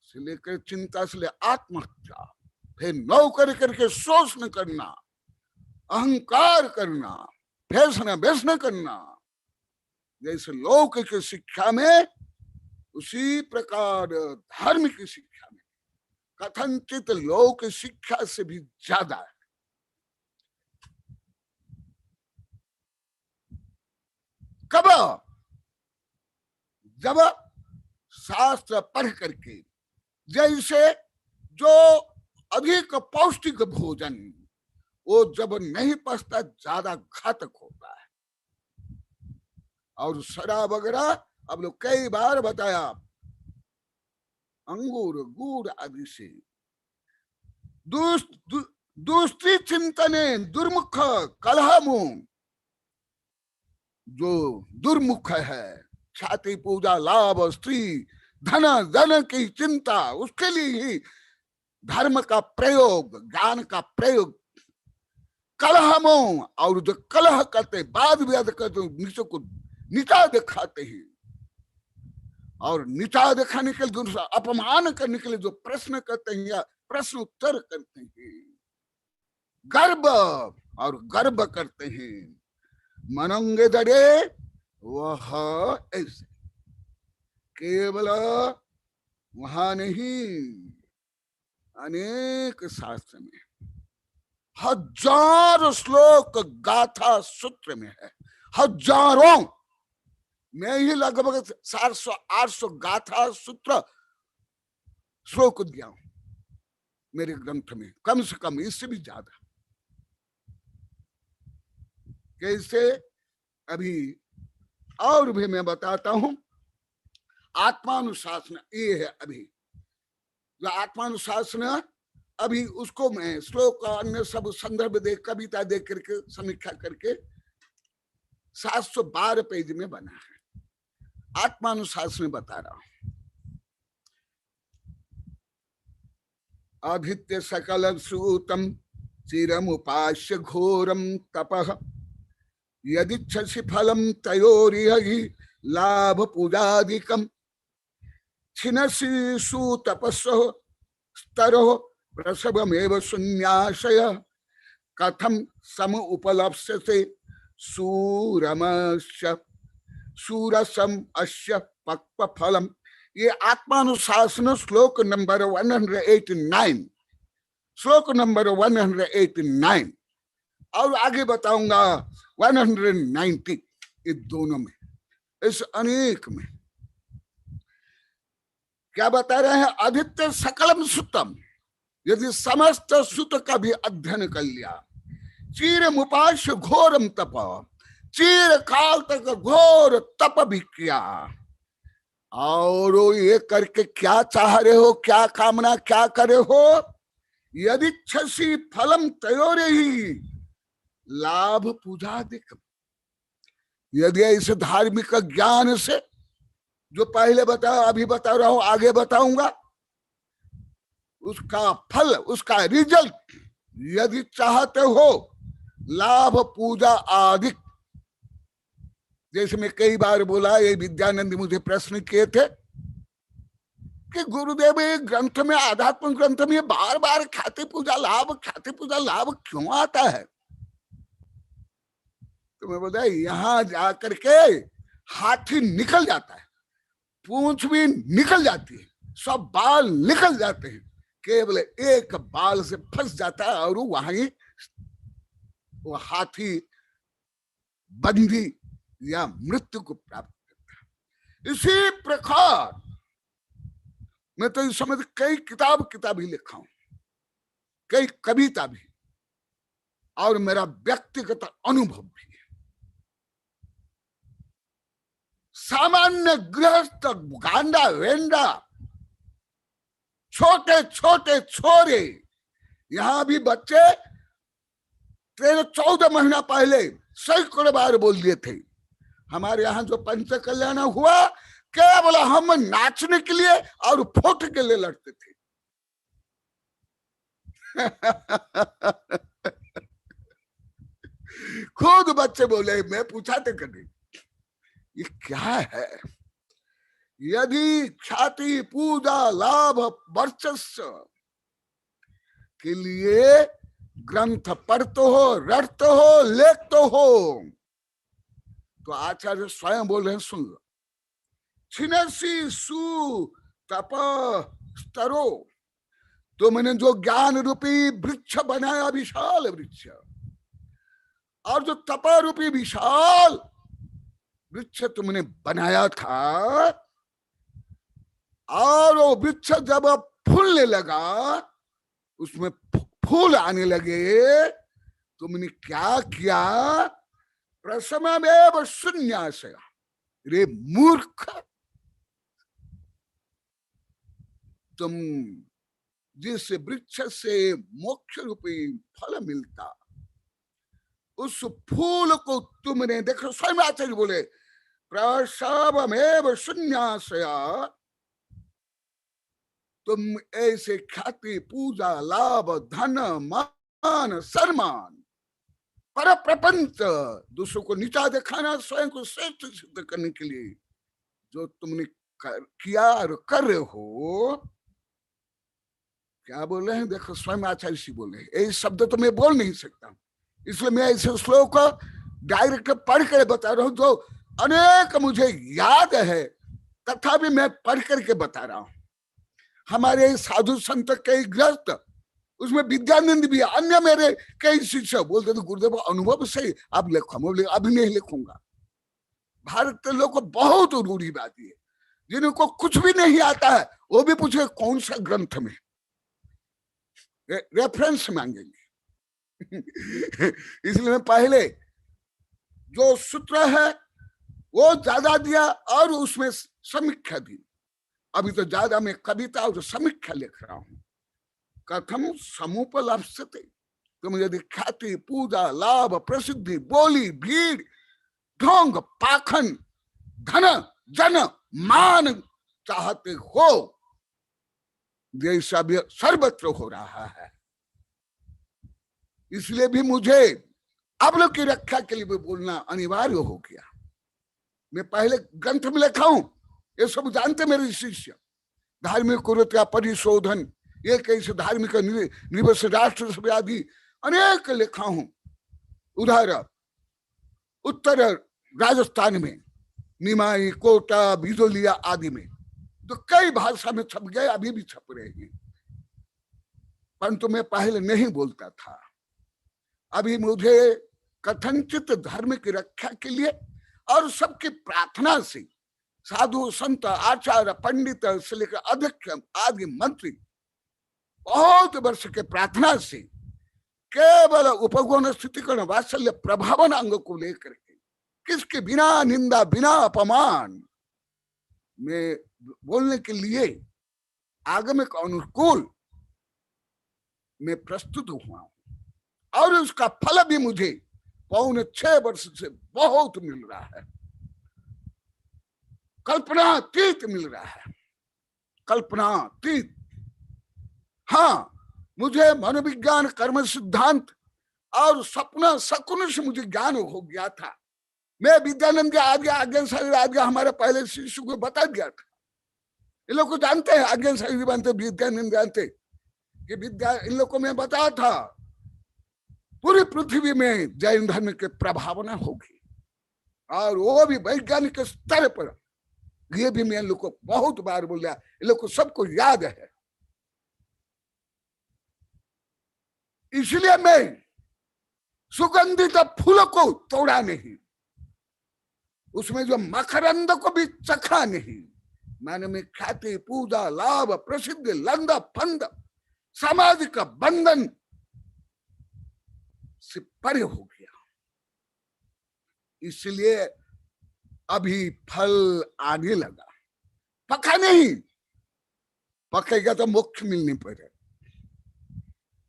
से लेकर चिंता से ले आत्महत्या, फिर नौकरी करके शोषण करना, अहंकार करना, फैसना बेसना करना। जैसे लौकिक शिक्षा में उसी प्रकार धर्म की शिक्षा में कथनचित लौकिक शिक्षा से भी ज्यादा है। कब? जब शास्त्र पढ़ करके, जैसे जो अधिक पौष्टिक भोजन वो जब नहीं पचता ज्यादा घातक होता है। और शराब वगैरह अब लोग कई बार बताया, अंगूर गुड़ आदि से दूसरी चिंतने दुर्मुख कलहमु, जो दुर्मुख है, छाती पूजा लाभ स्त्री धन धन की चिंता, उसके लिए ही धर्म का प्रयोग ज्ञान का प्रयोग कलहमो, और जो कलह करते वाद विवाद करते नीचे को नीचा दिखाते हैं, और नीचा दिखाने के लिए अपमान करने के लिए जो प्रश्न करते हैं या प्रश्न उत्तर करते हैं, गर्व और गर्व करते हैं, मनंगे दरे वह ऐसे केवल वहां नहीं, अनेक शास्त्र में हजार श्लोक गाथा सूत्र में है, हजारों में ही लगभग 700-800 गाथा सूत्र श्लोक दिया हूं मेरे ग्रंथ में, कम से कम, इससे भी ज्यादा। कैसे? अभी और भी मैं बताता हूं। आत्मानुशासन ये है अभी जो आत्मानुशासन, अभी उसको मैं श्लोक अन्य सब संदर्भ दे कविता दे करके समीक्षा करके 712 पेज में बना है। आत्मानुशासन में बता रहा हूं। आदित्य सकल श्रूतम चिरम उपास्य घोरम तपः यदिच्छसि फलम तयोरिहि लाभ पूजादिकम छिनसि सुतपस्सो स्तरो प्रसवमेव शून्याशय कथम सम उपलप्स्यते सूरमस्य सूरसम अस्य पक्व फलम। ये आत्मानुशासन श्लोक नंबर 189, श्लोक नंबर 189, और आगे बताऊंगा 190, ये दोनों में, इस अनेक में क्या बता रहे हैं? आदित्य सकलम सुतम, यदि समस्त सुत का भी अध्ययन कर लिया, चीर मुपाश घोरम तप, चीर काल तक घोर तप भी किया, और ये करके क्या चाह रहे हो, क्या कामना क्या करे हो? यदि छसी फलम तयोरे ही लाभ पूजादिक, यदि ऐसे धार्मिक ज्ञान से जो पहले बताया, अभी बता रहा हूं, आगे बताऊंगा, उसका फल, उसका रिजल्ट यदि चाहते हो, लाभ पूजा आदि, जैसे मैं कई बार बोला, ये विद्यानंद मुझे प्रश्न किए थे कि गुरुदेव ये ग्रंथ में, आध्यात्मिक ग्रंथ में बार बार ख्याति पूजा लाभ क्यों आता है? तो मैं बोला यहां जाकर के हाथी निकल जाता है, पूंछ भी निकल जाती है, सब बाल निकल जाते हैं, केवल एक बाल से फंस जाता है और वहीं वो हाथी बंदी या मृत्यु को प्राप्त करता है। इसी प्रकार मैं तो इस समय कई किताब ही लिखा हूं, कई कविता भी, और मेरा व्यक्तिगत अनुभव भी। सामान्य गृहस्थ गांडा वेंडा, छोटे छोटे छोरे, यहां भी बच्चे 13-14 महीना पहले सैकड़ों बार बोल दिए थे, हमारे यहाँ जो पंच कल्याण हुआ, केवल हम नाचने के लिए और फोटो के लिए लड़ते थे। खुद बच्चे बोले, मैं पूछा तो कभी ये क्या है? यदि ख्याति पूजा लाभ वर्चस्व के लिए ग्रंथ पढ़ते हो, रटते हो, लेखते हो, तो आचार्य स्वयं बोल रहे हैं, सुन लो, छिनसी सु तप स्तरो, तुमने जो ज्ञान रूपी वृक्ष बनाया, विशाल वृक्ष, और जो तप रूपी विशाल वृक्ष तुमने बनाया था, और वो वृक्ष जब फूलने लगा, उसमें फूल आने लगे, तुमने क्या किया? प्रशममेव शून्यासया। रे मूर्ख, तुम जिस वृक्ष से मोक्ष रूपी फल मिलता, उस फूल को तुमने, देखो स्वयं आचार्य बोले, प्रशममेव शून्यासया, तुम ऐसे ख्याति, पूजा, लाभ, धन, मान, सम्मान, पर प्रपंच, दूसरों को नीचा दिखाना, स्वयं को श्रेष्ठ सिद्ध करने के लिए जो तुमने किया और कर रहे हो, क्या बोल रहे हैं? देखो स्वयं आचार्य जी बोले, ये शब्द तो मैं बोल नहीं सकता, इसलिए मैं ऐसे श्लोक को डायरेक्ट पढ़ कर बता रहा हूं, जो अनेक मुझे याद है, तथापि मैं पढ़ करके बता रहा हूं। हमारे साधु संत कई ग्रस्त, उसमें विद्यानंद भी, अन्य मेरे कई शिष्य बोलते थे, गुरुदेव अनुभव से आप लिखो। मैं बोले अभी नहीं लिखूंगा। भारत के लोग को बहुत रूढ़िवादी है, जिनको कुछ भी नहीं आता है वो भी पूछे कौन सा ग्रंथ में रेफरेंस मांगेंगे। इसलिए मैं पहले जो सूत्र है वो ज्यादा दिया और उसमें समीक्षा दी। अभी तो ज्यादा मैं कविता और समीक्षा लिख रहा हूं। कथम समुपलप्स्यते, तुम यदि ख्याति, पूजा, लाभ, प्रसिद्धि, बोली, भीड़, ढोंग, पाखन, धन, जन, मान चाहते हो, जैसा भी सर्वत्र हो रहा है, इसलिए भी मुझे आप लोग की रक्षा के लिए भी बोलना अनिवार्य हो गया। मैं पहले ग्रंथ में लिखा हूं, ये सब जानते मेरे शिष्य। धार्मिक कुरुता परिशोधन, ये कैसे धार्मिक निवस राष्ट्र सब आदि अनेक लिखा हूं। उधर उत्तर राजस्थान में निमाई, कोटा, बिजोलिया आदि में तो कई भाषा में छप गए, अभी भी छप रहे हैं, परंतु मैं पहले नहीं बोलता था। अभी मुझे कथनचित धर्म की रक्षा के लिए और सबकी प्रार्थना से, साधु संत आचार्य पंडित से लेकर अध्यक्ष आदि मंत्री बहुत वर्ष के प्रार्थना से केवल उपगुण स्थितिकरण वात्सल्य प्रभावन अंग को लेकर के, किसके बिना निंदा बिना अपमान में बोलने के लिए आगमिक अनुकूल में प्रस्तुत हुआ हूं, और उसका फल भी मुझे 5.25 वर्ष से बहुत मिल रहा है, कल्पनातीत मिल रहा है, कल्पनातीत। हाँ, मुझे मनोविज्ञान, कर्म सिद्धांत और सपना शकुन से मुझे ज्ञान हो गया था। मैं विद्यानंद आज्ञा सागर आदि हमारे पहले शिष्य को बता दिया था। इन लोग को जानते हैं, आज्ञा सागर जानते, विद्यानंद जानते कि विद्या, इन लोग को मैं बताया था पूरी पृथ्वी में जैन धर्म के प्रभावना होगी, और वो भी वैज्ञानिक स्तर पर। ये भी मैं इन लोग को बहुत बार बोला, इन लोग को सबको याद है। इसलिए मैं सुगंधित फूल को तोड़ा नहीं, उसमें जो मकरंद को भी चखा नहीं। मैंने में ख्याति, पूजा, लाभ, प्रसिद्धि, लंद फंद, सामाजिक बंधन से परे हो गया। इसलिए अभी फल आने लगा, पका नहीं, पकेगा तो मोक्ष मिलने पर।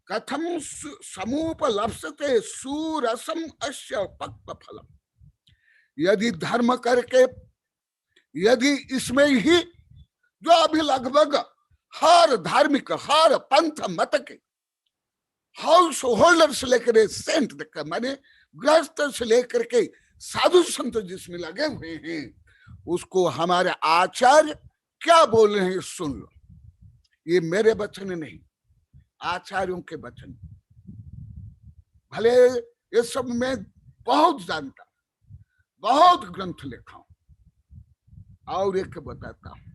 कथम समुपलप्स्यते सुरसम अस्य पक्व फलम, यदि धर्म करके, यदि इसमें ही जो अभी लगभग हर धार्मिक, हर पंथ मत के हाउस होल्डर से लेकर सेंट तक, माने गृहस्थ से लेकर के साधु संत जिसमें लगे हुए हैं, उसको हमारे आचार्य क्या बोल रहे हैं सुन लो। ये मेरे वचन नहीं, आचार्यों के वचन। भले ये सब मैं बहुत जानता, बहुत ग्रंथ लिखा हूं, और एक बताता हूं।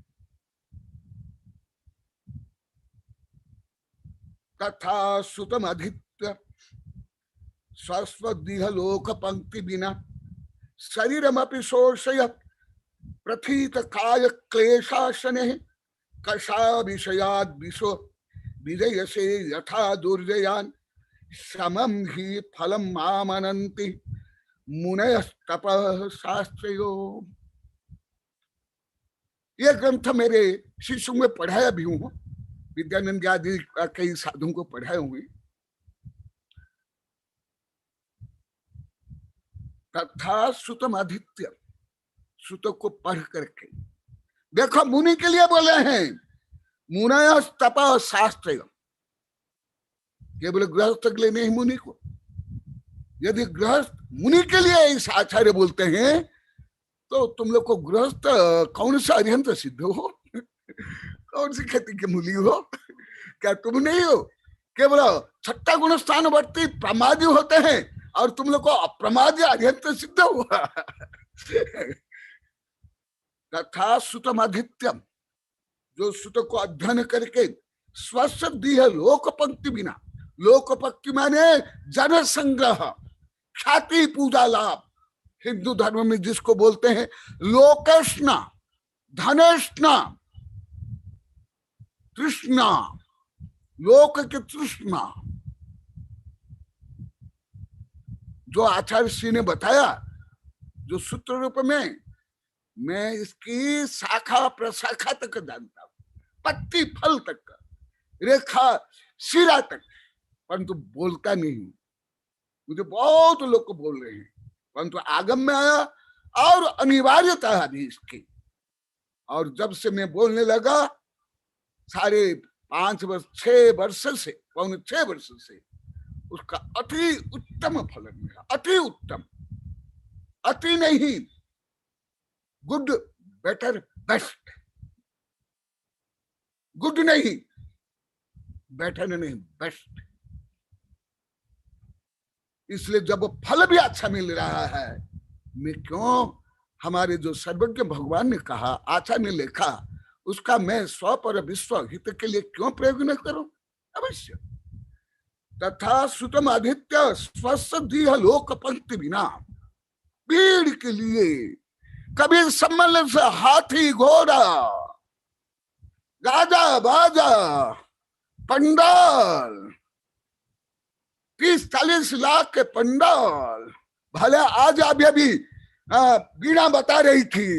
तथा सुतम अधित्य स्वस्वदीह लोक पंक्ति बिना शरीरमपि शोषय प्रथीत काय क्लेशाशने कषा विषयाद विशो विजय से यथा दुर्जयान समम ही फलम मामनन्ति मुनयस्तपः शास्त्रयो। ये ग्रंथ मेरे शिष्यों में पढ़ाया भी हूं, विद्यानंद आदि कई साधुओं को पढ़ाए हुए। तथा सुतम आदित्य, सुत को पढ़ करके देखो, मुनि के लिए बोले हैं, मुनय तप शास्त्र, केवल गृहस्थ के लिए नहीं, मुनि को। यदि गृहस्थ मुनि के लिए इस आचार्य बोलते हैं तो तुम लोग को गृहस्थ कौन सा अरिहंत सिद्ध हो, कौन सी खेती के मूली हो, क्या तुम नहीं हो? केवल छठा गुण स्थान वर्ती प्रमादी होते हैं और तुम लोग को अप्रमादी अरिहंत सिद्ध हुआ। तथा सुतमाधित्यम, जो सुत को अध्ययन करके स्वस्थ दीह लोक पंक्ति बिना, लोक पंक्ति माने जन संग्रह, ख्याति, पूजा लाभ, हिंदू धर्म में जिसको बोलते हैं लोकेष्णा, धनेष्णा, तृष्णा, लोक की तृष्णा, जो आचार्य श्री ने बताया, जो सूत्र रूप में, मैं इसकी शाखा प्रशाखा तक जानता हूं, पत्ती फल तक, रेखा सिरा तक, परंतु बोलता नहीं। मुझे बहुत लोग को बोल रहे हैं, परंतु आगम में आया और अनिवार्यता है अभी इसकी। और जब से मैं बोलने लगा, सारे 5 वर्ष 6 वर्ष से, पौने 6 वर्ष से उसका अति उत्तम फलन मिला। अति उत्तम, अति नहीं, गुड, बेटर, बेस्ट। गुड नहीं, बेटर नहीं, बेस्ट। इसलिए जब फल भी अच्छा मिल रहा है, मैं क्यों, हमारे जो सर्वज्ञ भगवान ने कहा, आचार्य ने लिखा, उसका मैं स्व पर विश्व हित के लिए क्यों प्रयोग न करूं? अवश्य। तथा सुतम आदित्य स्वस्थ दीह लोक पंक्ति बिना, भीड़ के लिए कभी सम्मल से हाथी घोड़ा, गाजा बाजा, पंडाल, 30-40 लाख के पंडाल, भले आज अभी बीणा बता रही थी,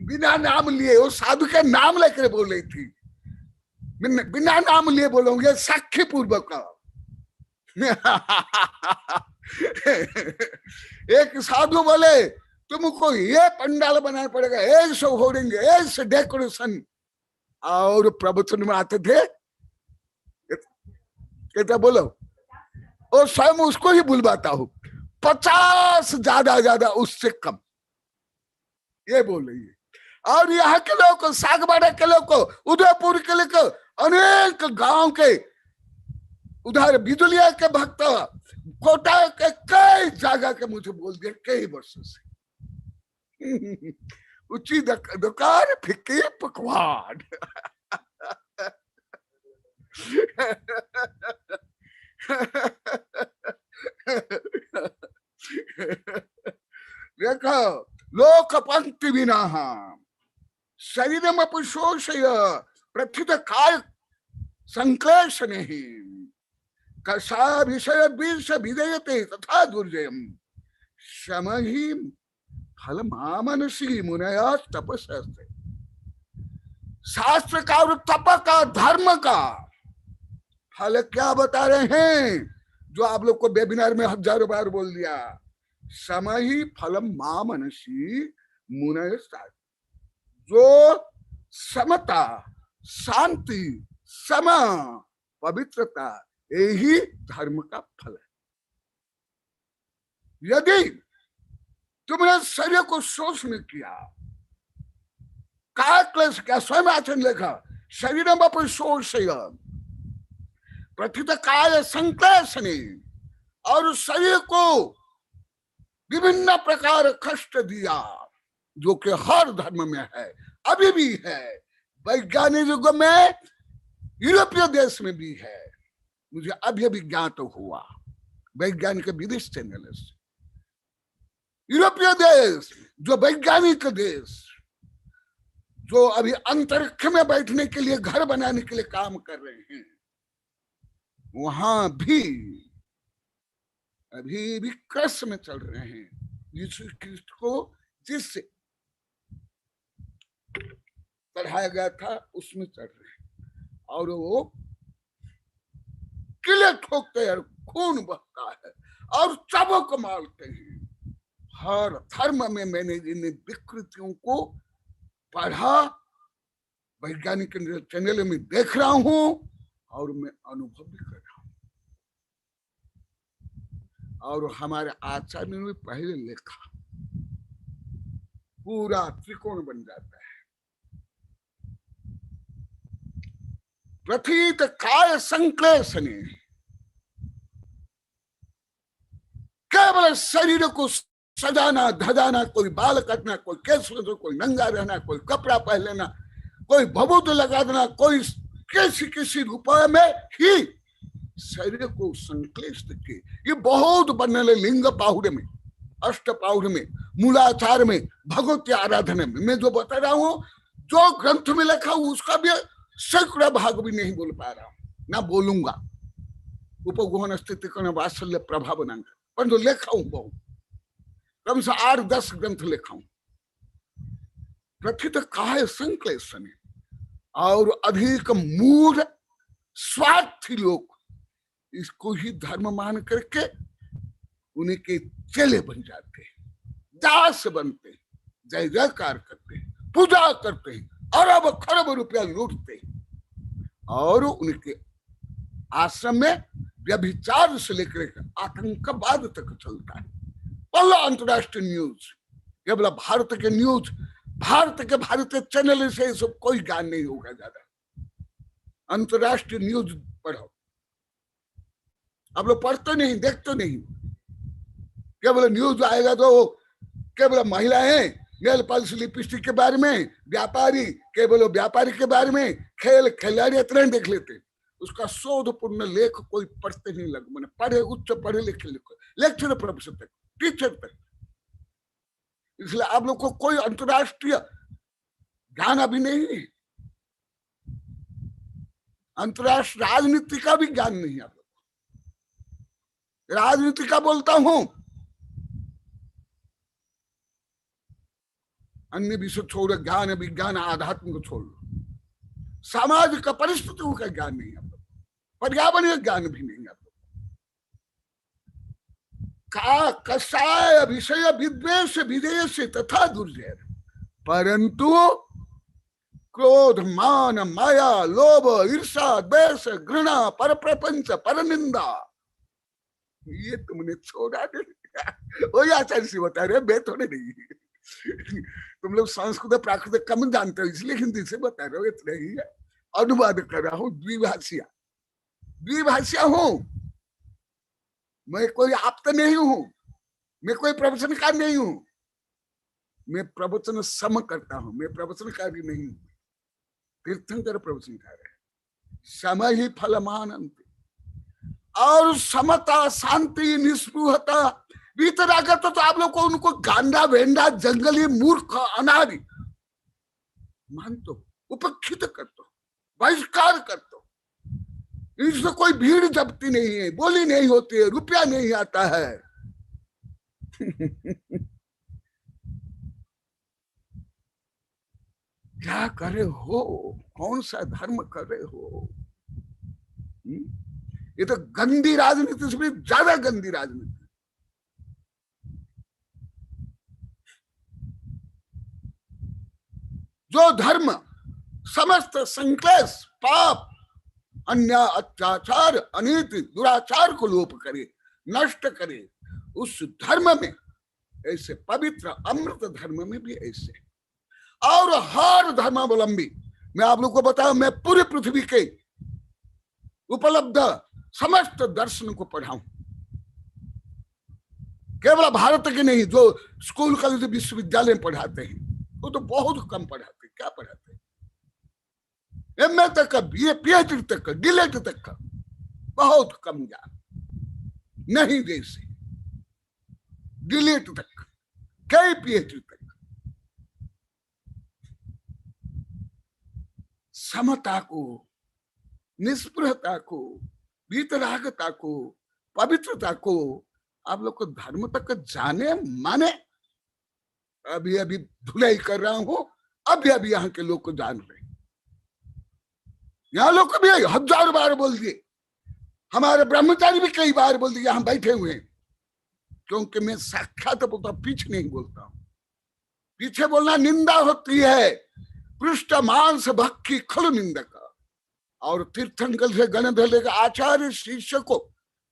बिना नाम लिए, वो साधु के नाम लेकर बोल रही थी, बिना नाम लिए बोलोगे साक्षी पूर्वक। एक साधु बोले, तुमको ये पंडाल बनाना पड़ेगा, ऐसे होर्डिंग, ऐसे डेकोरेशन, और प्रवचन में आते थे, कहते बोलो, और स्वयं उसको ही बुलवाता हूं, 50 ज्यादा उससे कम, ये बोल रही है। और यहाँ के लोग, सागबाड़ा के लोग, उदयपुर के लोग, अनेक गांव के, उधर बिजुलिया के भक्त, कोटा के कई जगह के मुझे बोल दिया कई वर्षों से। ऊंची दुकान, फिक्की पकवान। देखो, लोक पंक्ति बिना शरीरम अपशोषय प्रथित काय संक्लेश नहीं कषा विषय विष विधेयते तथा दुर्जयम शम ही फल मामनसी मुनया तपस्या। शास्त्र का और तप का, धर्म का फल क्या बता रहे हैं, जो आप लोग को वेबिनार में 1000 बार बोल दिया, समय फलम मामनसी मुनय, जो समता, शांति, सम, पवित्रता, यही धर्म का फल है। यदि तुमने शरीर को शोषण किया, काय क्लेश क्या, स्वयं आचरण लिखा, शरीर में शोषय प्रथित काय संक्लेशनी, और शरीर को विभिन्न प्रकार कष्ट दिया, जो कि हर धर्म में है, अभी भी है, वैज्ञानिक युग में यूरोपीय देश में भी है। मुझे अभी अभी ज्ञात हुआ वैज्ञानिक विदेश चैनल से। यूरोपीय देश, जो वैज्ञानिक देश, जो अभी अंतरिक्ष में बैठने के लिए घर बनाने के लिए काम कर रहे हैं, वहां भी अभी भी क्रश में चल रहे हैं। यीशु ख्रिस्त को जिससे पढ़ाया गया था उसमें चल रहे हैं, और वो किले ठोकते हैं, खून बहता है और चाबुक मारते हैं। हर धर्म में मैंने इन विकृतियों को पढ़ा, वैज्ञानिक चैनल में देख रहा हूं और मैं अनुभव भी कर रहा हूं। और हमारे आचार्य ने भी पहले लिखा, पूरा त्रिकोण बन जाता है। प्रथित काय संक्लेशने, केवल शरीर को सजाना धजाना, कोई बाल काटना, कोई केस, कोई नंगा रहना, कोई कपड़ा पहन लेना, कोई भभूत लगा देना, कोई किसी रुपये में ही शरीर को संक्लिष्ट के, ये बहुत बनने लिंग पाहुर में, अष्ट पाहुर में, मूलाचार में, भगवती आराधना में, मैं जो बता रहा हूं, जो ग्रंथ में लिखा हूं उसका भी सैकड़ा भाग भी नहीं बोल पा रहा हूं, ना बोलूंगा। उपगोहन स्थिति कर्ण वात्सल्य प्रभाव नांग, पर जो लिखा हूं बहुत कम से 8-10 ग्रंथ लिखा हूं। प्रथित काय संक्लेशन, और अधिक मूढ़ स्वार्थी लोग इसको ही धर्म मान करके उन्हीं के चेले बन जाते हैं, दास बनते हैं, जय जयकार करते हैं, पूजा करते हैं, अरब खरब रुपया लूटते हैं, और उनके आश्रम में व्यभिचार से लेकर आतंकवाद तक चलता है। पहला अंतरराष्ट्रीय न्यूज, केवल भारत के न्यूज, भारत के भारतीय चैनल से सब कोई ज्ञान नहीं होगा ज्यादा। अंतरराष्ट्रीय न्यूज पढ़ो, आप लोग पढ़ते नहीं, देखते नहीं, केवल न्यूज आएगा तो केवल महिलाएं नेल पॉलिश लिपस्टिक के बारे में, व्यापारी केवल व्यापारी के बारे में, खेल खिलाड़ी इतना देख लेते, उसका शोधपूर्ण लेख कोई पढ़ते नहीं लग, मैंने पढ़े उच्च पढ़े लिखे लेक्चर प्रोफेसर तक, टीचर तक। इसलिए आप लोग को कोई अंतरराष्ट्रीय ज्ञान अभी नहीं है, अंतरराष्ट्रीय राजनीति का भी ज्ञान नहीं है आप लोग। राजनीति का बोलता हूं, अन्य विषय छोड़, ज्ञान विज्ञान आध्यात्म को छोड़ लो, सामाजिक का परिस्थितियों का ज्ञान नहीं है आप लोग, पर्यावरणीय ज्ञान भी नहीं है आप लोग। का कषाय विषय विद्वेष विदेश तथा दुर्जय, परंतु क्रोध मान माया लोभ ईर्षा द्वेष घृणा पर प्रपंच पर निंदा, ये तुमने छोड़ा नहीं। वही आचार्य से बता रहे, मैं थोड़े नहीं। तुम लोग संस्कृत प्राकृतिक कम जानते हो, इसलिए हिंदी से बता रहे हो, इतना ही है। अनुवाद कर रहा हूं, द्विभाषिया हूं मैं, कोई आप्त नहीं हूं, मैं कोई प्रवचनकार नहीं हूं, मैं प्रवचन सम करता हूं, मैं प्रवचनकारी नहीं हूं। तीर्थंकर प्रवचनकार है, समय ही फलमानंत, और समता शांति निस्पृहता वितरागत, तो आप लोग को उनको गांडा वेंडा जंगली मूर्ख अनादि मान दो, उपेक्षित कर दो, बहिष्कार कर दो। इसमें कोई भीड़ जपती नहीं है, बोली नहीं होती है, रुपया नहीं आता है। क्या करे हो, कौन सा धर्म करे हो? ये तो गंदी राजनीति से भी ज्यादा गंदी राजनीति। जो धर्म समस्त संक्लेश पाप अन्याय अत्याचार अनीति दुराचार को लोप करे, नष्ट करे, उस धर्म में ऐसे पवित्र अमृत धर्म में भी ऐसे, और हर धर्मावलंबी, मैं आप लोग को बताऊं, मैं पूरी पृथ्वी के उपलब्ध समस्त दर्शन को पढ़ाऊं, केवल भारत के नहीं, जो स्कूल कॉलेज विश्वविद्यालय में पढ़ाते हैं वो तो बहुत कम पढ़ाते हैं, क्या पढ़ाते हैं? एमए तक का, बीए पीएचडी तक का, डीलेट तक का, बहुत कम ज्ञान, नहीं जैसे डीलेट तक, कई पीएचडी तक। समता को, निष्पृहता को, वीतरागता को, पवित्रता को आप लोग को धर्म तक जाने माने। अभी अभी धुलाई कर रहा हूं, अभी अभी यहाँ के लोग को जान रहे, यहाँ लोग को भी 1000 बार बोल दिए, हमारे ब्रह्मचारी भी कई बार बोल दिए, यहाँ बैठे हुए हैं। क्योंकि मैं साक्षात बोलता, पीछे नहीं बोलता हूं। पीछे बोलना निंदा होती है, पृष्ठ मांस भक्ति खलु निंदक। और तीर्थंकर से गणधर का आचार्य शिष्य को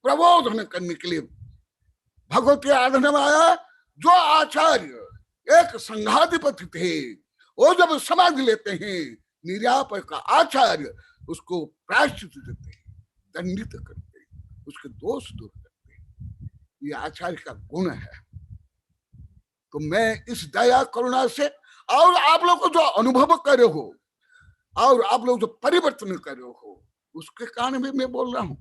प्रबोधन करने के लिए भगवती आराधना में आया। जो आचार्य एक संघाधिपति थे, वो जब समाधि लेते हैं, निर्यापक का आचार्य उसको प्रायश्चित देते हैं, दंडित करते हैं, उसके दोष दूर करते हैं। ये आचार्य का गुण है। तो मैं इस दया करुणा से, और आप लोग को जो अनुभव करे हो और आप लोग जो परिवर्तन करे हो, उसके कारण भी मैं बोल रहा हूं।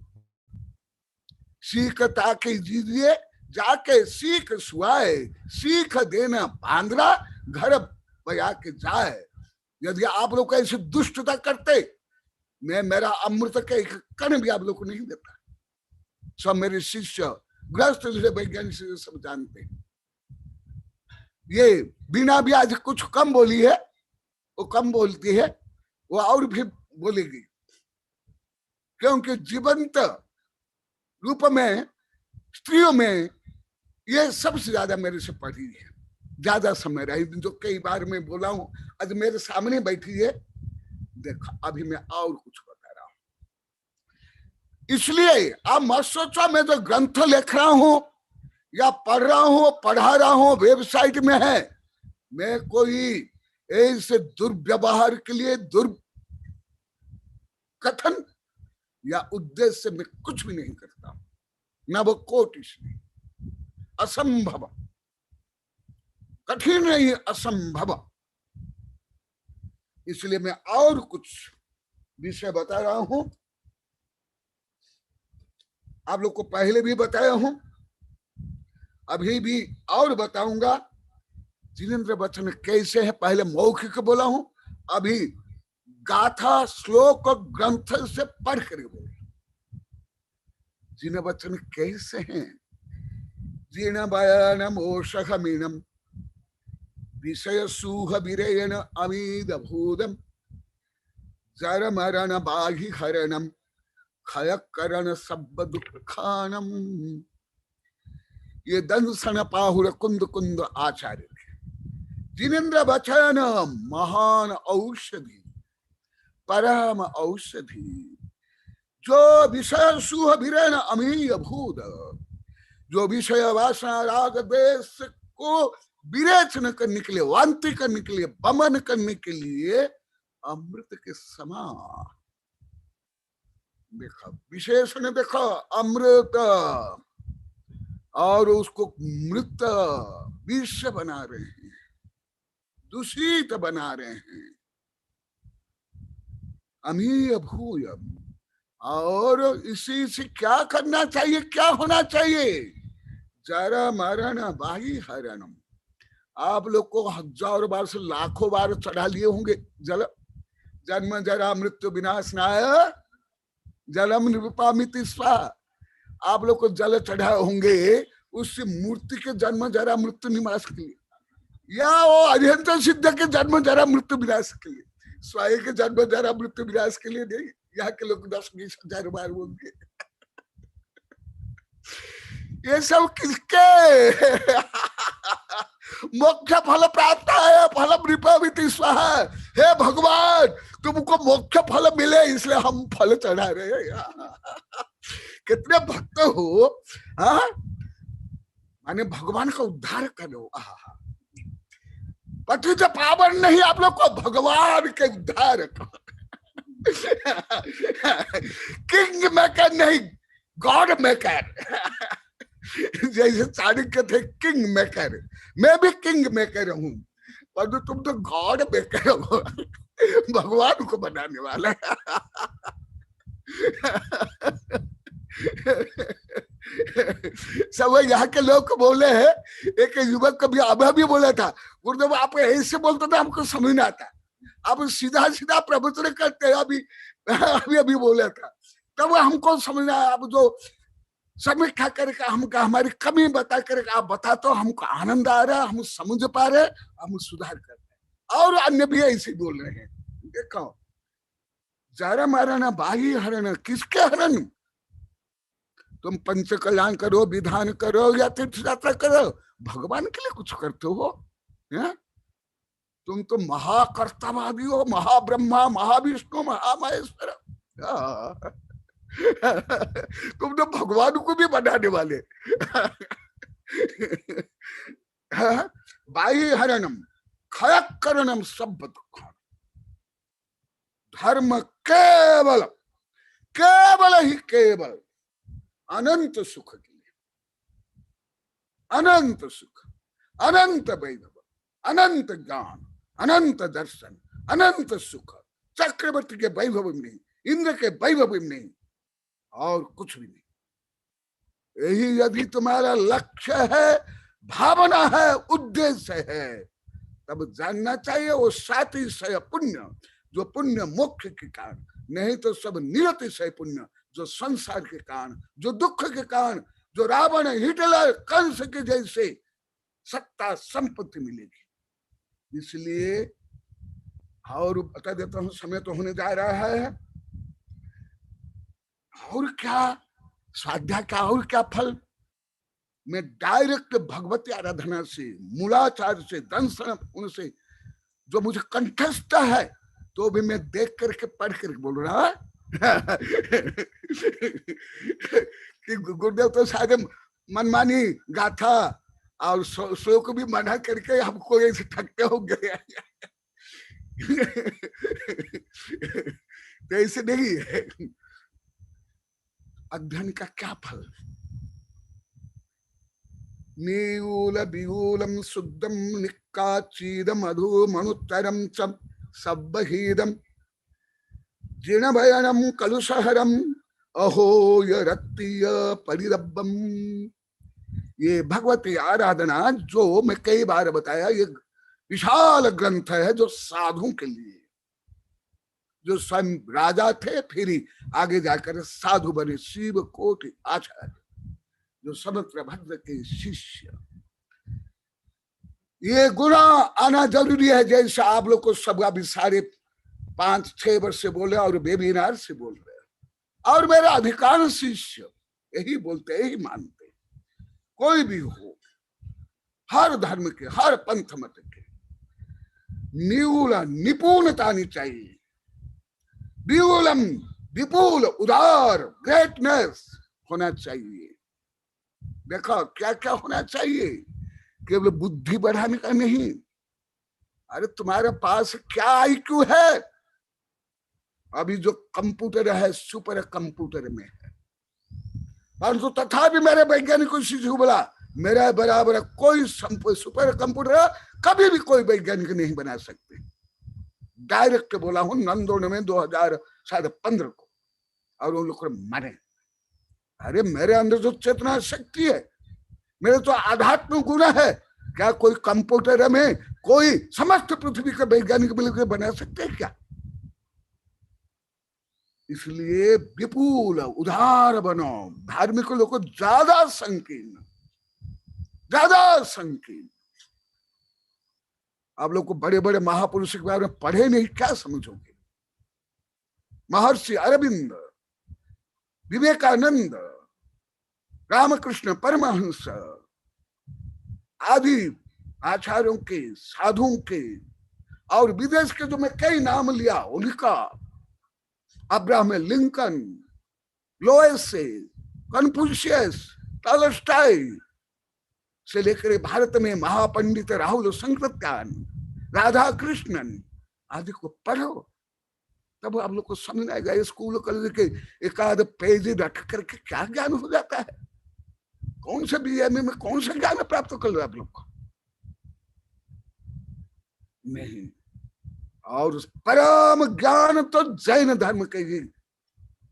सीखता के जीजिए जाके सीख सुआए, सीख देना बांद्रा घर बया के जाए। यदि आप लोग ऐसी दुष्टता करते, मैं मेरा अमृत के एक कण भी आप लोग को नहीं देता। सब मेरे शिष्य गृहस्थ से वैज्ञानिक से सब जानते हैं। ये बिना भी आज कुछ कम बोली है, वो कम बोलती है, वो और भी बोलेगी, क्योंकि जीवंत रूप में स्त्रियों में ये सबसे ज्यादा मेरे से पढ़ी है, ज्यादा समय रही। जो कई बार मैं बोला हूं, आज मेरे सामने बैठी है, देखो अभी मैं और कुछ बता रहा हूं। इसलिए आप मत सोचो मैं जो ग्रंथ लिख रहा हूं या पढ़ रहा हूं, पढ़ा रहा हूं, वेबसाइट में है, मैं कोई ऐसे दुर्व्यवहार के लिए दुर्कथन या उद्देश्य से मैं कुछ भी नहीं करता हूं, न वो कोटिश नहीं। असंभव, कठिन नहीं, असंभव। इसलिए मैं और कुछ विषय बता रहा हूं। आप लोग को पहले भी बताया हूं, अभी भी और बताऊंगा। जिनेंद्र वचन कैसे है, पहले मौखिक बोला हूं, अभी गाथा श्लोक ग्रंथ से पढ़ कर बोल। जिन वचन कैसे हैं, जीर्ण बयानम ओषहमीनम विषय सूह विरयण अमीद भूदम जर मरण बाहि हरणम खय करण सब दुखानम। ये दंसन पाहुर कुंद कुंद आचार्य थे। जिनेंद्र वचन महान औषधि, परम औषधि, जो विषय सूह विरयण अमीय भूद, जो विषय वासना राग देश को विरेचन करने के लिए, वांति करने के लिए, बमन करने के लिए अमृत के समान। देखो विशेषण, देखो अमृत, और उसको मृत विष बना रहे हैं, दूषित बना रहे हैं। अमीय भूयम। और इसी से क्या करना चाहिए, क्या होना चाहिए? जरा मरण बाही हरणम। आप लोग को 1000 बार से लाखों बार चढ़ा लिए होंगे जल। जन्म जरा मृत्यु विनाशनाय जलम निरूपामिति स्वाहा। आप लोग को जल चढ़ाए होंगे उस मूर्ति के जन्म जरा मृत्यु निवास के लिए, या वो अरिहंत सिद्ध के जन्म जरा मृत्यु विनाश के लिए, स्वाय के जन्म जरा मृत्यु विनाश के लिए नहीं। यहाँ के लोग 10-20 हजार बार बोलते। ये सब किसके मोक्ष फल प्राप्त है, फल नृपामिति स्वाहा। हे भगवान, तुमको मोक्ष फल मिले इसलिए हम फल चढ़ा रहे हैं। कितने भक्त हो, हाँ, माने भगवान का उद्धार करो। पतित पावन नहीं, आप लोग को भगवान के उद्धार करो। किंग मेकर नहीं, गॉड मेकर। जैसे चाणक्य थे किंग मेकर, मैं भी किंग मेकर हूं। पर तुम तो गॉड बेकर हो, भगवान को बनाने वाला है। सब यहाँ के लोग को बोले हैं। एक युवक कभी अभी भी बोला था, गुरुदेव आप ऐसे बोलते थे हमको समझ नहीं आता, आप सीधा सीधा प्रवचन करते हैं। अभी अभी अभी बोला था, तब हमको समझना। आप जो समीक्षा करके हमका हमारी कमी बता करके आप बता, तो हमको आनंद आ रहा है, हम समझ पा रहे, हम सुधार कर रहे हैं। और अन्य भी ऐसे बोल रहे हैं। देखो, जरा मारना बाही हरण, किसके हरण? तुम पंच कल्याण करो, विधान करो या तीर्थ यात्रा करो, भगवान के लिए कुछ करते हो? है? तुम तो महाकर्तावादी हो, महाब्रह्मा, महाविष्णु, महामहेश्वर। तुम तो भगवान को भी बनाने वाले। बाही हरणम खयकरणम सब दुख, धर्म केवल केवल ही केवल अनंत सुख के लिए, अनंत सुख, अनंत वैभव, अनंत ज्ञान, अनंत दर्शन, अनंत सुख। चक्रवर्ती के वैभव में नहीं, इंद्र के वैभव में नहीं, और कुछ भी नहीं। यही यदि तुम्हारा लक्ष्य है, भावना है, उद्देश्य है, तब जानना चाहिए वो सातिशय पुण्य, जो पुण्य मोक्ष के कारण, नहीं तो सब निरतिशय पुण्य, जो संसार के कारण, जो दुख के कारण, जो रावण, हिटलर, कंस के जैसे सत्ता संपत्ति मिलेगी। इसलिए और बता देता हूं, समय तो होने जा रहा है। और क्या स्वाध्याय का और क्या फल? मैं डायरेक्ट भगवती आराधना से, मूलाचार्य से, दंशन उनसे जो मुझे कंठस्थ है, तो भी मैं देख करके पढ़ करके बोल रहा कि गुरुदेव तो शायद मनमानी गाथा और श्लोक भी मना करके हमको ऐसे थकते हो गए। तो ऐसे नहीं है। अध्ययन का क्या फल? नील विगूलम शुद्धम निक्काचीदम मधु मनुत्तरम सब्बहीदम जिणभयनम कलुषहरम अहो य रक्तिय परिरब्बम। ये भगवती आराधना जो मैं कई बार बताया, ये विशाल ग्रंथ है जो साधुओं के लिए, जो स्वयं राजा थे फिर ही आगे जाकर साधु बने, शिव कोटि आचार्य, जो समत्र भद्र के शिष्य। ये गुना आना जरूरी है। जैसे आप लोग को सब अभी सारे 5-6 वर्ष से बोले और वेबिनार से बोल रहे हैं, और मेरा अधिकांश शिष्य यही बोलते, यही मानते। कोई भी हो, हर धर्म के, हर पंथ मत के, निपुणता नहीं चाहिए। विपुलम, विपुल, उदार, ग्रेटनेस होना चाहिए। देखो क्या क्या होना चाहिए, केवल बुद्धि बढ़ाने का नहीं। अरे तुम्हारे पास क्या आईक्यू है? अभी जो कंप्यूटर है सुपर कंप्यूटर में है, परंतु तथापि मेरे वैज्ञानिक को शिशु बोला मेरा बराबर कोई सुपर कंप्यूटर कभी भी कोई वैज्ञानिक नहीं बना सकते। डायरेक्ट बोला हूं, नंदोड़ में 2015 को, और उन लोग मरे। अरे मेरे अंदर जो चेतना शक्ति है, मेरे तो आध्यात्मिक गुण है, क्या कोई कंप्यूटर में कोई समस्त पृथ्वी का वैज्ञानिक मिलकर बना सकते हैं क्या? इसलिए विपुल उदार बनो। धार्मिक लोग को ज्यादा संकीर्ण, ज्यादा संकीर्ण। आप लोग को बड़े बड़े महापुरुषों के बारे में पढ़े नहीं, क्या समझोगे? महर्षि अरविंद, विवेकानंद, रामकृष्ण परमहंस आदि आचार्यों के, साधुओं के, और विदेश के जो मैं कई नाम लिया, उनका, अब्राहम लिंकन, लोएसे, कन्फ्यूशियस, टॉलस्टॉय से लेकर भारत में महापंडित राहुल संकृत्यान, राधा कृष्णन आदि को पढ़ो, तब आप लोग को समझ आएगा। स्कूल कॉलेज के एक आध पेज रख करके क्या ज्ञान हो जाता है? कौन से बीएमए में कौन सा ज्ञान प्राप्त कर लो आप लोग को? नहीं। और उस परम ज्ञान तो जैन धर्म के ही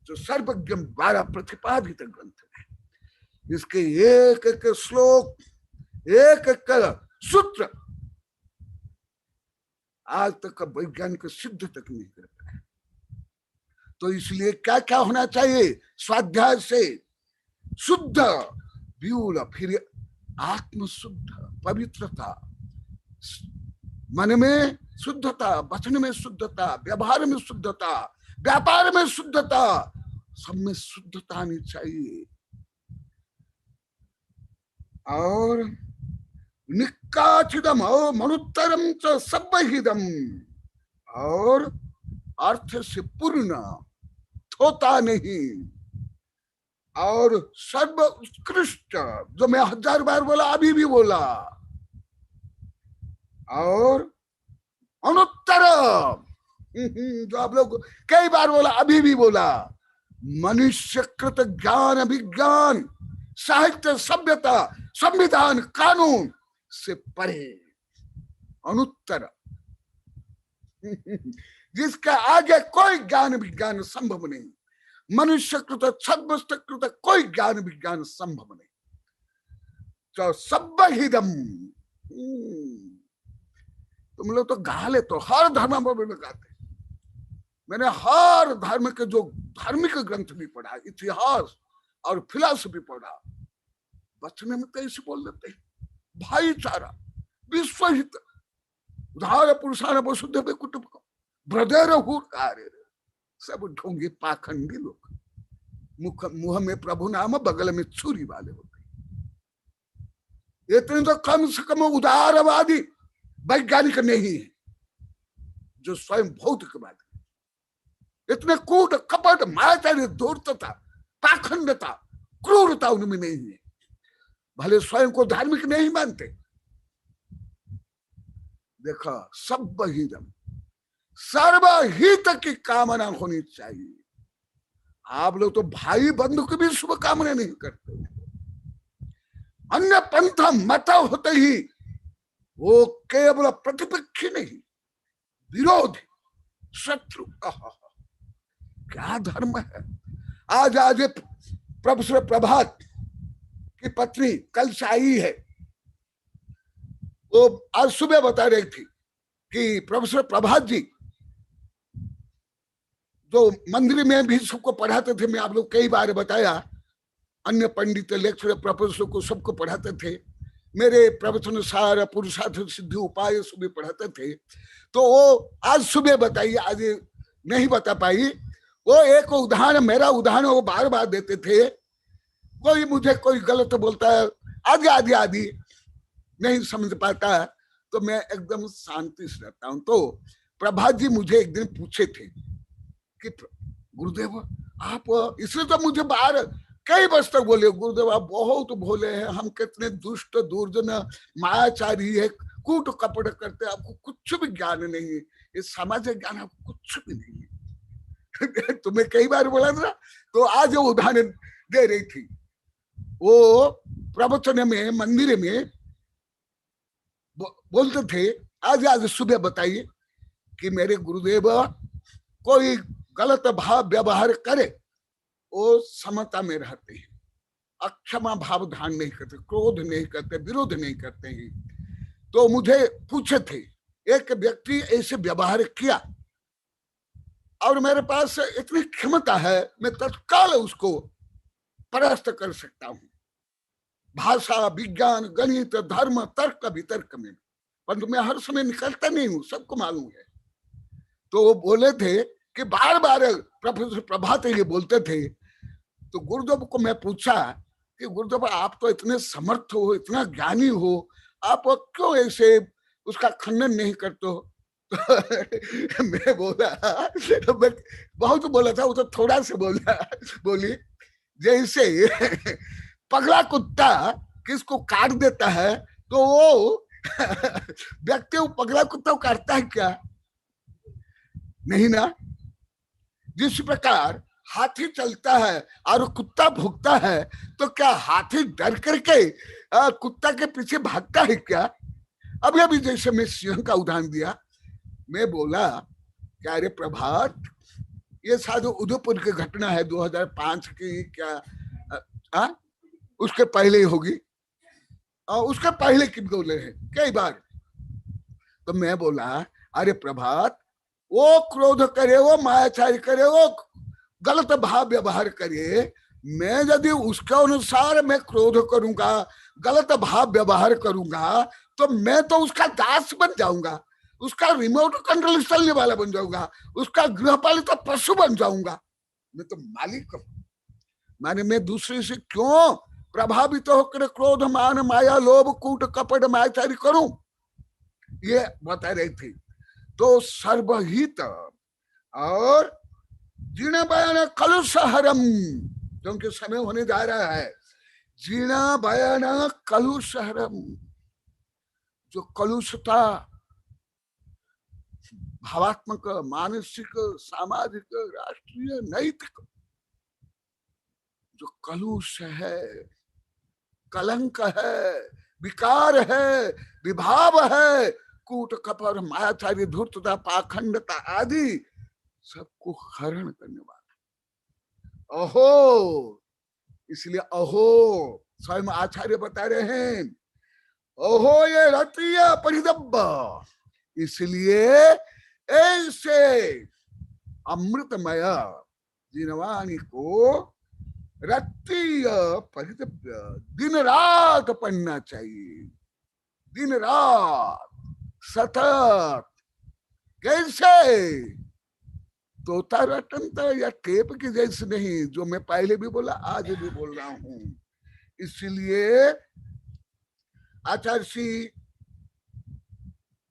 जो सर्वज्ञ 12 प्रतिपादित ग्रंथ है, इसके एक एक श्लोक, एक एक सूत्र आज तक का वैज्ञानिक सिद्ध तक नहीं कर पाया। तो इसलिए क्या क्या होना चाहिए? स्वाध्याय से शुद्ध व्यूल, फिर आत्म शुद्ध, पवित्रता, मन में शुद्धता, वचन में शुद्धता, व्यवहार में शुद्धता, व्यापार में शुद्धता, सब में शुद्धता आनी चाहिए। और निक्काचिदम मनुत्तरम च सब्बहिदम, और अर्थ से पूर्ण होता नहीं, और सर्व उत्कृष्ट, जो मैं 1000 बार बोला, अभी भी बोला, और अनुत्तर, जो आप लोग कई बार बोला, अभी भी बोला, मनुष्यकृत ज्ञान विज्ञान साहित्य सभ्यता संविधान कानून से परे, अनुत्तर, जिसका आगे कोई ज्ञान विज्ञान संभव नहीं, मनुष्यकृत सद्वस्तकृत कोई ज्ञान विज्ञान संभव नहीं। तो सब्बहिदम, तुम लोग तो गा ले, तो हर धर्म में गाते। मैंने हर धर्म के जो धार्मिक ग्रंथ भी पढ़ा, इतिहास और फिलॉसफी पढ़ा, बचने में तो ऐसे बोल देते हैं, भाईचारा, विश्वहित, उधार पुरुषान वसुदेव कुटुंबकम, ब्रदरहुड, सब ढोंगे पाखंडी लोग, मुंह में प्रभु नाम, बगल में छुरी वाले होते। इतने तो कम से कम उदारवादी वैज्ञानिक नहीं है जो स्वयं भौतिकवादी। इतने कूट कपट मायाचार्य धूर्तता पाखंडता क्रूरता उनमें नहीं है, भले स्वयं को धार्मिक नहीं मानते। देखो सब्बहिदम, सर्वहित की कामना होनी चाहिए। आप लोग तो भाई बंधु की भी शुभकामना नहीं करते, अन्य पंथ मत होते ही वो केवल प्रतिपक्षी नहीं, विरोधी, शत्रु। क्या धर्म है। आज प्रोफेसर प्रभात की पत्नी कल से आई है, वो आज सुबह बता रही थी कि प्रोफेसर प्रभात जी जो मंदिर में भी सबको पढ़ाते थे, मैं आप लोग कई बार बताया, अन्य पंडित लेक्चर प्रोफेसर को सबको पढ़ाते थे, मेरे प्रवचन सार पुरुषार्थ सिद्धि उपाय सुबह पढ़ाते थे। तो वो आज सुबह बताइए, आज नहीं बता पाई। वो एक उदाहरण, मेरा उदाहरण वो बार बार देते थे। कोई मुझे कोई गलत बोलता है, आदि आदि नहीं समझ पाता, तो मैं एकदम शांति से रहता हूँ। तो प्रभात जी मुझे एक दिन पूछे थे कि गुरुदेव आप, इसलिए तो मुझे बाहर कई वर्ष तक बोले, गुरुदेव आप बहुत भोले हैं, हम कितने दुष्ट दुर्जन मायाचारी है, कूट कपट करते, आपको कुछ भी ज्ञान नहीं है, ये सामाजिक ज्ञान आपको कुछ भी नहीं है। तुम्हें कई बार बोला था। तो आज वो उदाहरण दे रही थी, वो प्रवचन में मंदिर में बोलते थे, आज सुबह बताइए कि मेरे गुरुदेव कोई गलत भाव व्यवहार करे, वो समता में रहते हैं, अक्षमा भाव धारण नहीं करते, क्रोध नहीं करते, विरोध नहीं करते हैं। तो मुझे पूछे थे, एक व्यक्ति ऐसे व्यवहार किया और मेरे पास इतनी क्षमता है, मैं तत्काल उसको परास्त कर सकता हूं, भाषा विज्ञान गणित धर्म तर्क वितर्क में, परंतु मैं हर समय निकलता नहीं हूं, सबको मालूम है। तो वो बोले थे कि बार बार प्रोफेसर प्रभात ये बोलते थे। तो गुरुदेव को मैं पूछा कि गुरुदेव आप तो इतने समर्थ हो, इतना ज्ञानी हो, आप क्यों ऐसे उसका खंडन नहीं करते हो? तो मैं बोला, मैं बहुत बोला था, वो तो थोड़ा से बोली, जैसे पगला कुत्ता किसको काट देता है तो वो व्यक्ति वो पगला कुत्ता को काटता है क्या? नहीं ना। जिस प्रकार हाथी चलता है और कुत्ता भूखता है, तो क्या हाथी डर करके कुत्ता के पीछे भागता है क्या? अभी जैसे मैं सिंह का उदाहरण दिया, मैं बोला कि अरे प्रभात, ये शायद उदयपुर की घटना है 2005 की, क्या उसके पहले ही होगी, और उसके पहले की बोले हैं कई बार। तो मैं बोला अरे प्रभात, वो क्रोध करे, वो मायाचारी करे, वो गलत भाव व्यवहार करे, मैं यदि उसके अनुसार मैं क्रोध करूंगा, गलत भाव व्यवहार करूंगा, तो मैं तो उसका दास बन जाऊंगा, उसका रिमोट कंट्रोल चलने वाला बन जाऊंगा, उसका गृहपालित तो पशु बन जाऊंगा। मैं तो मालिक हूं। माने मैं दूसरे से क्यों प्रभावित होकर क्रोध, मान, माया, लोभ, कूट, कपट, मायाचारी करूं, ये बता रही थी। तो सर्वहित और जीर्ण बयान कलुषहरम, क्योंकि समय होने जा रहा है, जीर्ण बयान कलुषहरम, जो कलुषता भावात्मक, मानसिक, सामाजिक, राष्ट्रीय, नैतिक जो कलुष है, कलंक है, विकार है, विभाव है, कूट, कपट, मायाचारी, धूर्तता, पाखंडता आदि सबको हरण करने वाला। अहो, इसलिए अहो स्वयं आचार्य बता रहे हैं, अहो ये रतीय परिदब्ब, इसलिए ऐसे अमृतमय जिनवाणी को रतीय परिदब्य दिन रात पढ़ना चाहिए, दिन रात सतत। कैसे? तोता रटनता या टेप की जैसे नहीं, जो मैं पहले भी बोला आज भी बोल रहा हूं। इसलिए आचार्य श्री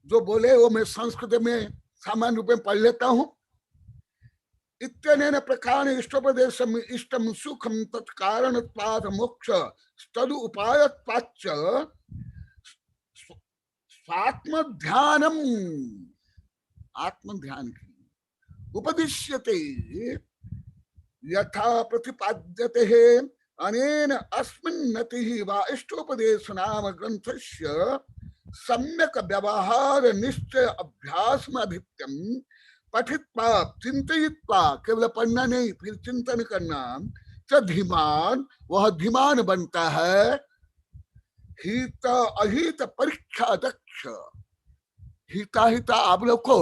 जो बोले वो मैं संस्कृत में सामान्य रूप में पढ़ लेता हूं। इत्यनेन प्रकार इष्टोपदेशम इष्टम सुखम तत्कारणत्वात् मोक्ष तदु उपायत्वाच्च स्वात्म ध्यानम, आत्म ध्यान की उपदिश्यते यथा प्रतिपाद्यते अनेन अस्मिन्नतिः वा इष्टोपदेश नाम ग्रंथस्य सम्यक व्यवहार निश्चय अभ्यासमधित्यम पठित्वा चिंतयित्वा, केवल पढ़ना नहीं फिर चिंतन करना, च धीमान, वह धीमान बनता है, हित अहित परीक्षा दक्ष। हिता हिता आप लोग को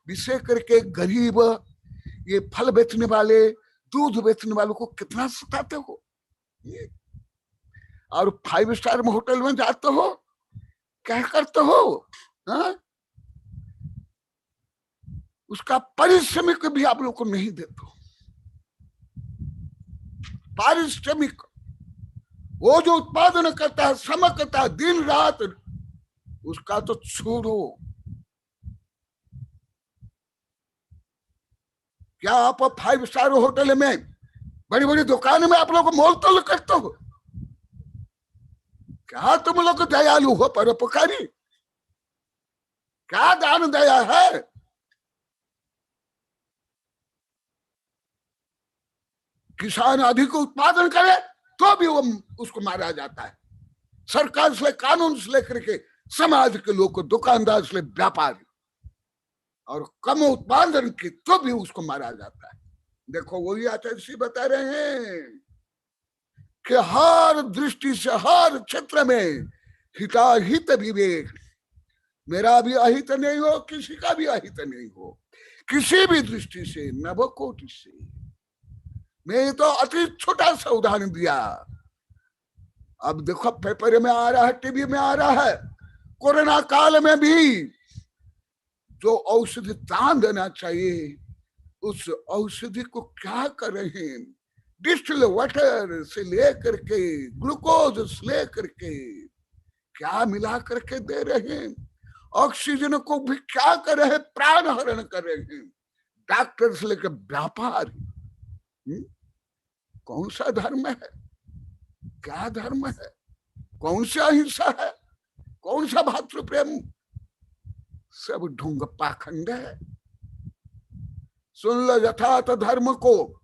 विषय करके गरीब, ये फल बेचने वाले, दूध बेचने वालों को कितना सताते हो, और 5 स्टार में होटल में जाते हो, क्या करते हो? हा? उसका पारिश्रमिक भी आप लोग को नहीं देते हो। पारिश्रमिक वो जो उत्पादन करता है, श्रम करता है दिन रात, उसका तो छोड़ो। क्या आप 5 स्टार होटल में, बड़ी बड़ी दुकान में आप लोग मोल तोल करते हो? क्या तुम लोग दयालु हो, परोपकारी? क्या दान दया है? किसान अधिक उत्पादन करे तो भी वो उसको मारा जाता है। सरकार से कानून से लेकर के समाज के लोग को, दुकानदार से व्यापारी, और कम उत्पादन की तो भी उसको मारा जाता है। देखो वही आचार्य बता रहे हैं कि हर दृष्टि से, हर क्षेत्र में हिताहित विवेक, मेरा भी अहित नहीं हो, किसी का भी अहित नहीं हो, किसी भी दृष्टि से, नवकोटि से। मैं तो अति छोटा सा उदाहरण दिया। अब देखो पेपर में आ रहा है, टीवी में आ रहा है, कोरोना काल में भी जो औषधि दान देना चाहिए, उस औषधि को क्या कर रहे हैं? डिस्टिल वाटर से लेकर के, ग्लूकोज से लेकर के क्या मिला करके दे रहे हैं? ऑक्सीजन को भी क्या कर रहे हैं? प्राण हरण कर रहे हैं। डॉक्टर से लेकर व्यापारी। कौन सा धर्म है? क्या धर्म है? कौन सा अहिंसा है? कौन सा भातृ प्रेम? सब ढोंग पाखंड है। सुन लो यथार्थ धर्म को,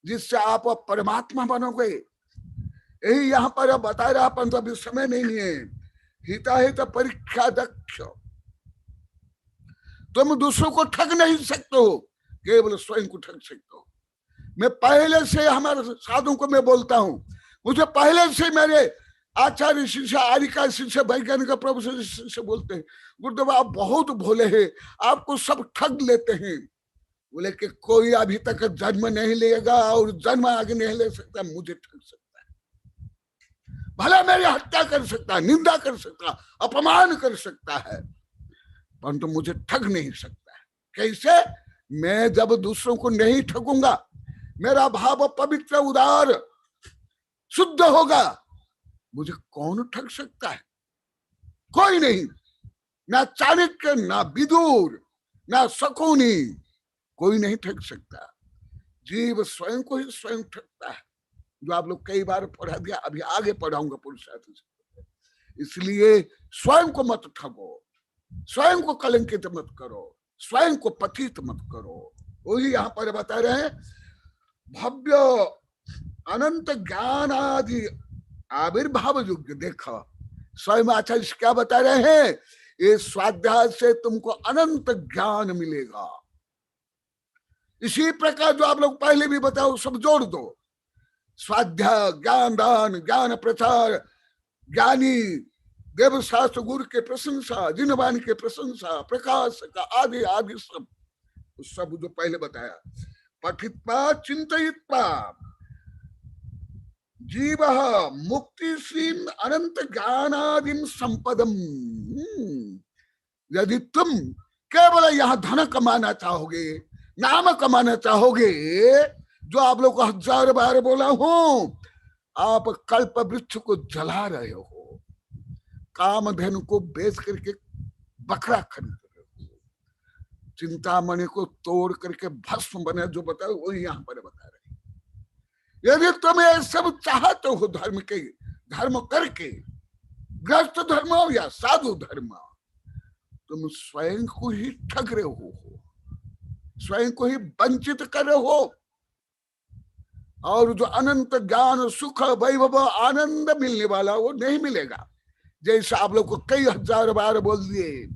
जिससे आप परमात्मा बनोगे। यही यहाँ पर बता रहा, अपन तो अभी समय नहीं है। हिताहित परीक्षा दक्ष, तुम दूसरों को ठग नहीं सकते हो, केवल स्वयं को ठग सकते हो। मैं पहले से हमारे साधुओं को मैं बोलता हूं, मुझे पहले से मेरे आचार्य शिष्य, आरिका शिष्य, वैज्ञानिक प्रोफेसर शिष्य बोलते हैं, गुरुदेव आप बहुत भोले हैं, आपको सब ठग लेते हैं। बोले कि कोई अभी तक जन्म नहीं लेगा और जन्म आगे नहीं ले सकता, मुझे ठग सकता है। भला मेरी हत्या कर सकता है, निंदा कर सकता है, अपमान कर सकता है, परंतु मुझे ठग नहीं सकता है। कैसे? मैं जब दूसरों को नहीं ठगूंगा, मेरा भाव पवित्र, उदार, शुद्ध होगा, मुझे कौन ठग सकता है? कोई नहीं, ना चाणक्य, ना विदुर, ना शकुनी, कोई नहीं ठग सकता। जीव स्वयं को ही स्वयं ठगता है, जो आप लोग कई बार पढ़ा दिया, अभी आगे पढ़ाऊंगा पुरुषार्थ से। इसलिए स्वयं को मत ठगो, स्वयं को कलंकित मत करो, स्वयं को पतित मत करो। वही यहाँ पर बता रहे हैं, भव्य अनंत ज्ञान आदि आविर्भाव युग। देखो स्वयं आचार्य क्या बता रहे हैं, ये स्वाध्याय से तुमको अनंत ज्ञान मिलेगा। इसी प्रकार जो आप लोग पहले भी बताओ, सब जोड़ दो, स्वाध्याय, ज्ञान दान, ज्ञान प्रचार, ज्ञानी, देव शास्त्र, गुरु के प्रशंसा, जिनवान के प्रशंसा, प्रकाश का आदि आदि सब जो पहले बताया। पठित्वा चिंतयित्वा जीव मुक्तिशील अनंत ज्ञानादिम संपदम। यदि तुम केवल यहाँ धन कमाना चाहोगे, नाम कमाना चाहोगे, जो आप लोग को 1000 बार बोला हूं, आप कल्प वृक्ष को जला रहे हो, कामधेनु को बेच करके बकरा खरीद रहे हो, चिंतामणि को तोड़ करके भस्म बने, जो बताओ वही यहाँ पर बता रहे। यदि तुम ये सब चाहते हो, धर्म के, धर्म करके, गृहस्थ धर्म हो या साधु धर्म, तुम स्वयं को ही ठग रहे हो, स्वयं को ही वंचित कर रहे हो। और जो अनंत ज्ञान, सुख, वैभव, आनंद मिलने वाला, वो नहीं मिलेगा। जैसे आप लोग को कई 1000 बार बोल दिए,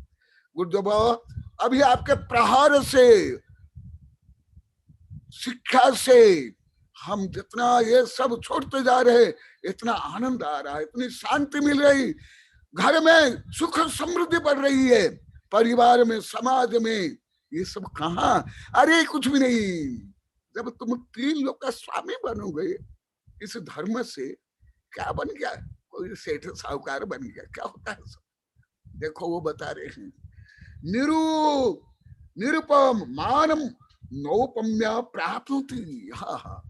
गुरुदेव अभी आपके प्रहार से, शिक्षा से हम जितना ये सब छोड़ते जा रहे, इतना आनंद आ रहा है, इतनी शांति मिल रही, घर में सुख समृद्धि बढ़ रही है, परिवार में, समाज में, ये सब कहाँ? अरे कुछ भी नहीं। जब तुम 3 लोग का स्वामी बनोगे, इस धर्म से क्या बन गया? कोई सेठ साहूकार बन गया, क्या होता है सब? देखो वो बता रहे हैं, निरुपम मानम नौपम्या प्राप्ति। हाँ,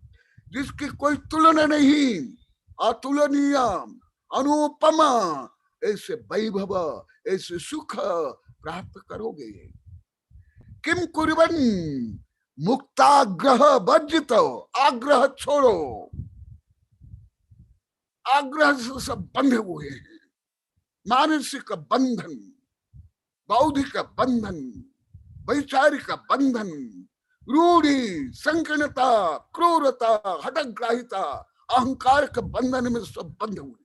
जिसकी कोई तुलना नहीं, अतुलनीय, अनुपमा, ऐसे वैभव, ऐसे सुख प्राप्त करोगे। किम कुर्वन् मुक्ताग्रह वर्जित, आग्रह छोड़ो, आग्रह से सब बंधे हुए हैं, मानसिक बंधन, बौद्धिक बंधन, वैचारिक बंधन, रूढ़ी, संकीर्णता, क्रूरता, हठग्राहिता, अहंकार के बंधन में सब बंधे हुए,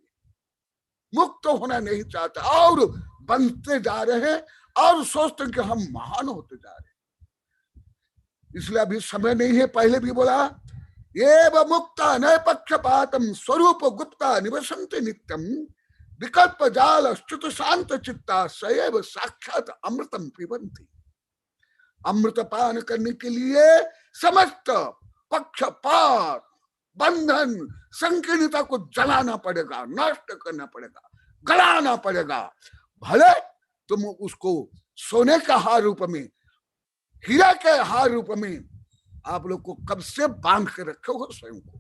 मुक्त होना नहीं चाहता, और बंधते जा रहे हैं और सोचते हैं कि हम महान होते जा रहे हैं। इसलिए अभी समय नहीं है, पहले भी बोला, एव मुक्ता न पक्षपातम स्वरूप गुप्ता निवसन्ते नित्यम, विकल्प जाल च्युत शांत चित्ता सएव साक्षात अमृतम पिबन्ति। अमृत पान करने के लिए समस्त पक्षपात, बंधन, संकीर्णता को जलाना पड़ेगा, नष्ट करना पड़ेगा, गलाना पड़ेगा। भले तुम उसको सोने का हार रूप में, हीरा के हार रूप में आप लोग को कब से बांध के रखे हो, स्वयं को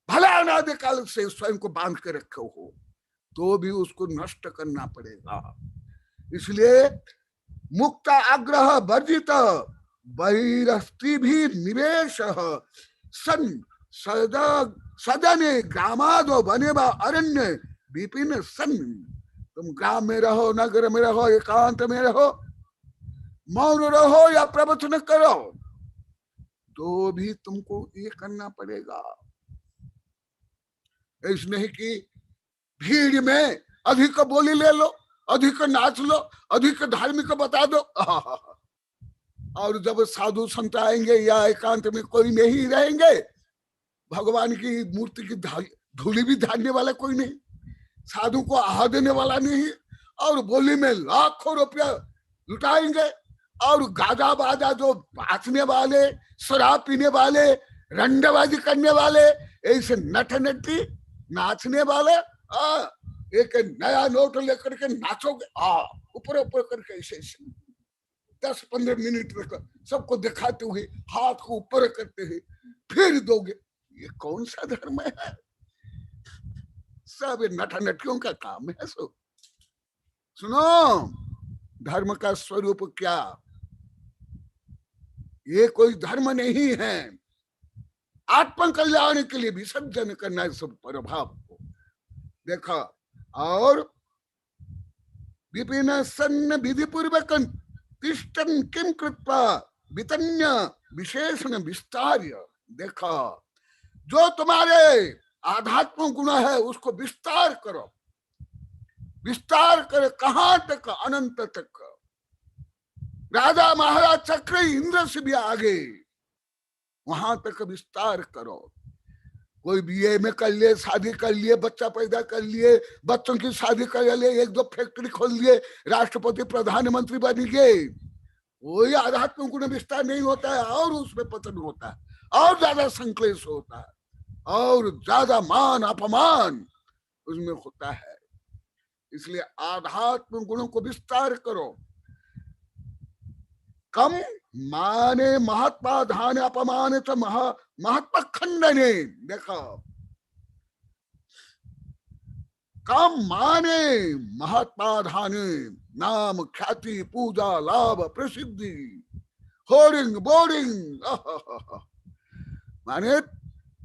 भला अनादिकाल से स्वयं को बांध के रखे हो, तो भी उसको नष्ट करना पड़ेगा। इसलिए मुक्त आग्रह वर्जित बहिरस्ति भी निवेश सन सदने ग्रामादो बने व अरण्य विपिन सन। तुम ग्राम में रहो, नगर में रहो, एकांत में रहो, मौन रहो या प्रवचन करो, तो भी तुमको ये करना पड़ेगा। ऐसा नहीं कि भीड़ में अधिक बोली ले लो, अधिक नाच लो, अधिक धार्मिक बता दो। और जब साधु संत आएंगे या एकांत में कोई नहीं रहेंगे, भगवान की मूर्ति की धूली भी धारने वाला कोई नहीं, साधु को आहा देने वाला नहीं, और बोली में लाखों रुपया लुटाएंगे, और गाजा बाजा जो नाचने वाले, शराब पीने वाले, रंडेबाजी करने वाले, ऐसे नट नटी नाचने वाले, एक नया नोट लेकर के नाचोगे, ऊपर ऊपर करके ऐसे 10-15 मिनट तक सबको दिखाते हुए हाथ को ऊपर करते हुए फिर दोगे, ये कौन सा धर्म है? सब नट नटियों का काम है। सुनो, धर्म का स्वरूप क्या? ये कोई धर्म नहीं है। आत्म कल्याण के लिए विसर्जन करना है सब प्रभाव को। देखा, और विपिन सन्न विधि पूर्वक तिष्ठन् किम कृत्वा वितन्य विशेषण विस्तार्य। देखा, जो तुम्हारे आध्यात्म गुण है उसको विस्तार करो, विस्तार करे, कहां तक? अनंत तक। राजा महाराज चक्र इंद्र से भी आगे, वहां तक विस्तार करो। कोई बीए में कर लिए, शादी कर लिए, बच्चा पैदा कर लिए, बच्चों की शादी कर लिए, 1-2 फैक्ट्री खोल लिए, राष्ट्रपति प्रधानमंत्री बन गए, कोई आध्यात्मिक गुण विस्तार नहीं होता है, और उसमें पतन होता है, और ज्यादा संक्लेश होता है, और ज्यादा मान अपमान उसमें होता है। इसलिए आध्यात्मिक गुणों को विस्तार करो। कम माने महात्मा धान अपमान च महात्मा खंडने। देखो, कम माने महात्मा धाने, नाम ख्याति पूजा लाभ प्रसिद्धि, होर्डिंग बोर्डिंग, माने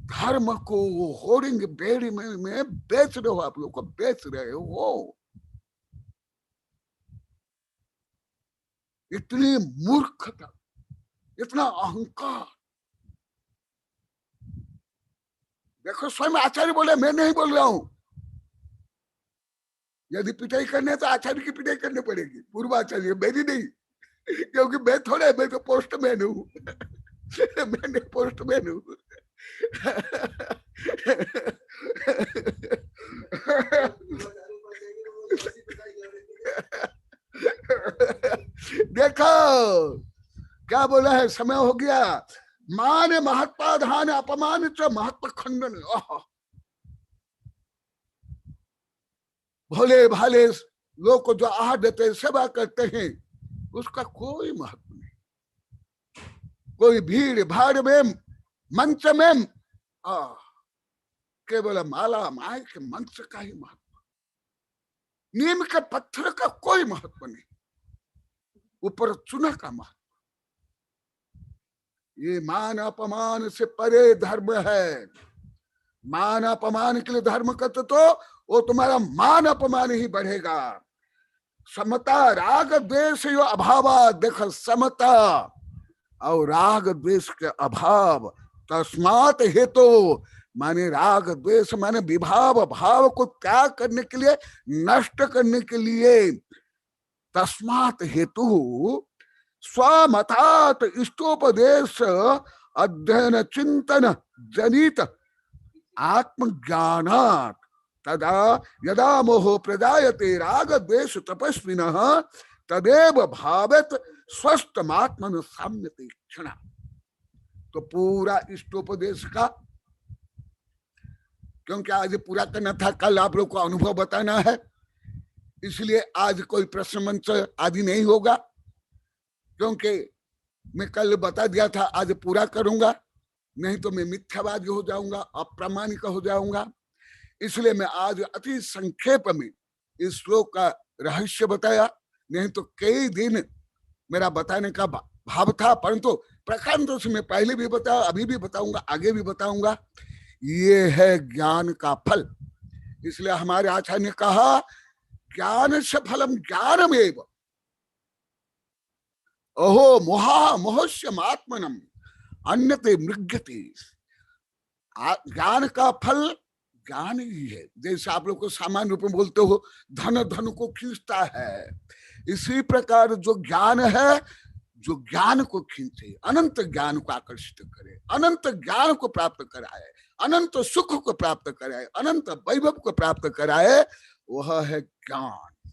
धर्म को होर्डिंग बेड़ी में बेच रहे हो, आप लोग को बेच रहे हो। इतनी मूर्खता, इतना अहंकार। देखो, स्वयं आचार्य बोले, मैं नहीं बोल रहा हूं। यदि पिटाई करने तो आचार्य की पिटाई करनी पड़ेगी, पूर्वाचार्य, मेरी नहीं, क्योंकि मैं तो पोस्टमैन हूं। मैं पोस्टमैन हूं। देखो क्या बोला है, समय हो गया। मान महात्मा धान अपमान च महात्मा खंडन। भोले भाले लोग को जो आहार देते, सेवा करते हैं, उसका कोई महत्व नहीं। कोई भीड़ भाड़ में, मंच में केवल माला माय के मंच का ही महत्व, नीम के पत्थर का कोई महत्व नहीं, ऊपर चुना का महत्व। ये मान अपमान से परे धर्म है। मान अपमान के लिए धर्म करते तो वो तुम्हारा मान अपमान ही बढ़ेगा। समता राग द्वेष यो अभाव। देखो, समता और राग द्वेष के अभाव, तस्मात हेतु माने राग द्वेष माने विभाव, भाव को त्याग करने के लिए, नष्ट करने के लिए। तस्मात हेतु स्वमतात इष्टोपदेश अध्ययन चिंतन जनित आत्मज्ञानात् तदा यदा मोह प्रजायते राग द्वेष तपस्विनः तदेव भावेत स्वस्थमात्मन साम्यते क्षणा। तो पूरा इष्टोपदेश का, क्योंकि आज पूरा करना था, कल आप लोग को अनुभव बताना है, इसलिए आज कोई प्रश्न मंच आदि नहीं होगा, क्योंकि मैं कल बता दिया था, आज पूरा करूंगा, नहीं तो मैं मिथ्यावादी हो जाऊंगा, अप्रामाणिक हो जाऊंगा। इसलिए मैं आज अति संक्षेप में इस श्लोक का रहस्य बताया, नहीं तो कई दिन मेरा बताने का भाव था, परंतु प्रकांड से मैं पहले भी बताया, अभी भी बताऊंगा, आगे भी बताऊंगा। ये है ज्ञान का फल। इसलिए हमारे आचार्य ने कहा, ज्ञान से फलम ज्ञानमेव, अहो मोहा मोहस्यम आत्मनम अन्यते मृग्यते। ज्ञान का फल ज्ञान ही है। जैसे आप लोग को सामान्य रूप में बोलते हो धन धन को खींचता है, इसी प्रकार जो ज्ञान है, जो ज्ञान को खींचे, अनंत ज्ञान को आकर्षित करे, अनंत ज्ञान को प्राप्त कराए, अनंत सुख को प्राप्त कराए, अनंत वैभव को प्राप्त कराए, वह है ज्ञान।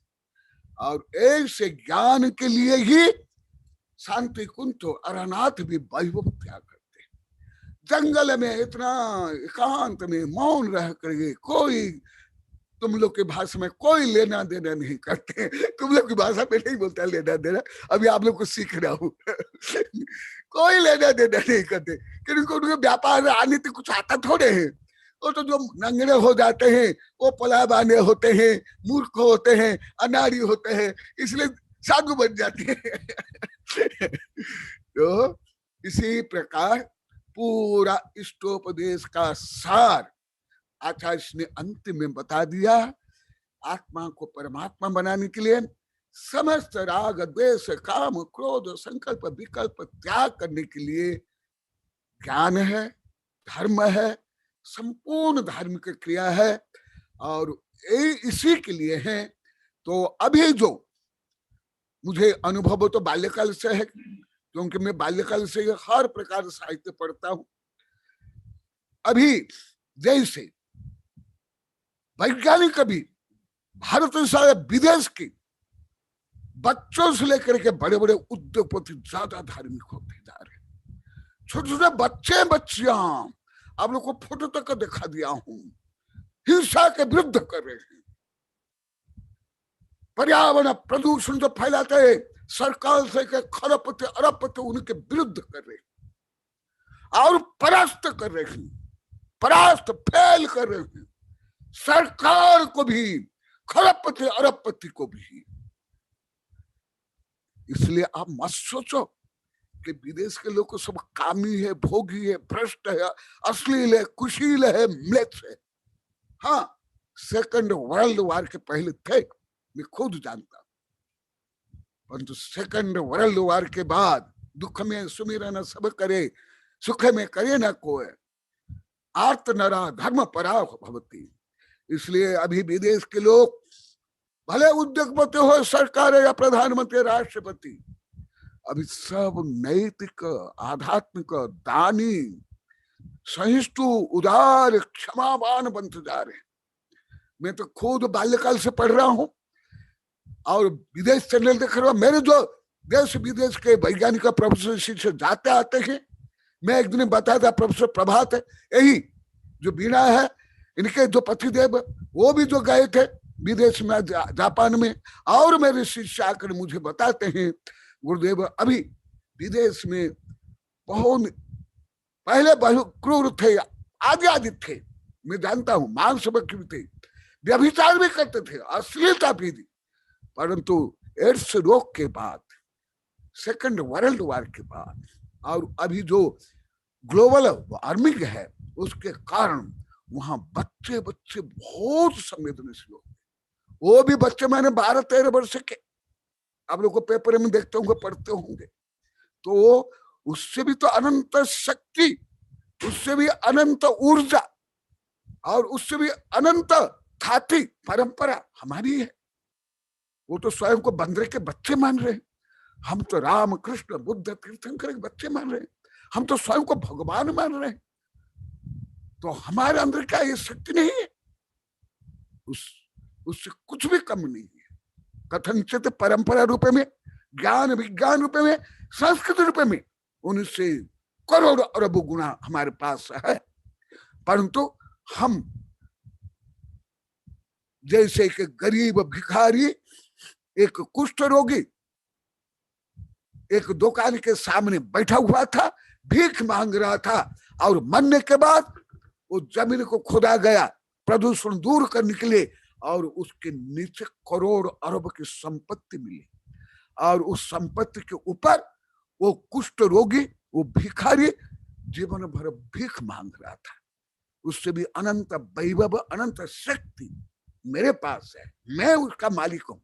और ऐसे ज्ञान के लिए ही शांति कुंज अरनाथ भी वैभव त्याग करते। जंगल में इतना एकांत में मौन रह करके कोई तुम लोग की भाषा में कोई लेना देना नहीं करते, तुम लोग की भाषा में नहीं बोलता लेना देना, अभी आप लोग को सीख रहा हूँ कोई लेना देना नहीं करते, क्योंकि उनके व्यापार आने तो कुछ आता थोड़े हैं। वो तो जो नंगड़े हो जाते हैं, वो पलाबाने होते हैं, मूर्ख होते हैं, अनाड़ी होते हैं, इसलिए साधु बन जाते हैं तो इसी प्रकार पूरा इष्टोपदेश का सार आचार्य ने अंतिम में बता दिया। आत्मा को परमात्मा बनाने के लिए समस्त राग द्वेष काम क्रोध संकल्प विकल्प त्याग करने के लिए ज्ञान है, धर्म है, संपूर्ण धार्मिक क्रिया है, और इसी के लिए है। तो अभी जो मुझे अनुभव तो बाल्यकाल से है, क्योंकि मैं बाल्यकाल से हर प्रकार साहित्य पढ़ता हूं। अभी जैसे वैज्ञानिक भी भारत से विदेश के बच्चों से लेकर के बड़े बड़े उद्योगपति ज्यादा धार्मिक होते जा रहे हैं। छोटे छोटे बच्चे बच्चियां, आप लोग को फोटो तक दिखा दिया हूं, हिंसा के विरुद्ध कर रहे हैं, पर्यावरण प्रदूषण जो फैलाते हैं सरकार से खरबपति अरबपति उनके विरुद्ध कर रहे हैं और परास्त कर रहे हैं, परास्त फेल कर रहे हैं सरकार को भी, खरबपति अरबपति को भी। इसलिए आप मत सोचो कि विदेश के लोग सब कामी है, भोगी है, भ्रष्ट है, अश्लील है, कुशील है, म्लेच्छ है। हाँ, सेकंड वर्ल्ड वॉर के पहले थे, मैं खुद जानता, परंतु सेकंड वर्ल्ड वॉर के बाद दुख में सुमिरन सब करे, सुख में करे न कोई, आर्त नरा धर्म परा भवती। इसलिए अभी विदेश के लोग भले उद्योगपति हो, सरकार या प्रधानमंत्री, राष्ट्रपति, अभी सब नैतिक, आध्यात्मिक, दानी, सहिष्णु, उदार, क्षमावान बनते जा रहे हैं। मैं तो खुद बाल्यकाल से पढ़ रहा हूं और विदेश चैनल देख रहा हूं। मेरे जो देश विदेश के वैज्ञानिक प्रोफेसर से जाते आते हैं, मैं एक दिन बताया था, प्रोफेसर प्रभात है, यही जो वीणा है, इनके जो पतिदेव वो भी जो गए थे विदेश में, जापान में, और मेरे शिष्य आकर मुझे बताते हैं गुरुदेव अभी विदेश में बहुत पहले बहुत क्रूर थे, आदि थे, मैं जानता हूं, मांस भक्षी थे, व्यभिचार भी करते थे, अश्लीलता भी थी, परंतु एड्स रोग के बाद, सेकंड वर्ल्ड वॉर के बाद, और अभी जो ग्लोबल वार्मिंग है उसके कारण वहां बच्चे बहुत संवेदनशील हो, वो भी बच्चे मैंने 12-13 वर्ष के, आप लोग को पेपर में देखते होंगे, पढ़ते होंगे, तो उससे भी तो अनंत शक्ति, उससे भी अनंत ऊर्जा और उससे भी अनंत ख्याति परंपरा हमारी है। वो तो स्वयं को बंदरे के बच्चे मान रहे हैं, हम तो राम कृष्ण बुद्ध तीर्थंकर के बच्चे मान रहे हैं, हम तो स्वयं को भगवान मान रहे हैं। तो हमारे अंदर क्या ये शक्ति नहीं है? उससे कुछ भी कम नहीं है। कथनचित परंपरा रूप में, ज्ञान विज्ञान रूप में, संस्कृति रूप में उनसे करोड़ अरब गुना हमारे पास है, परंतु हम जैसे एक गरीब भिखारी, एक कुष्ठ रोगी एक दुकान के सामने बैठा हुआ था, भीख मांग रहा था, और मरने के बाद वो जमीन को खोदा गया प्रदूषण दूर करने के लिए, और उसके नीचे करोड़ अरब की संपत्ति मिली, और उस संपत्ति के ऊपर वो कुष्ठ रोगी, वो भिखारी जीवन भर भीख मांग रहा था। उससे भी अनंत वैभव, अनंत शक्ति मेरे पास है, मैं उसका मालिक हूं,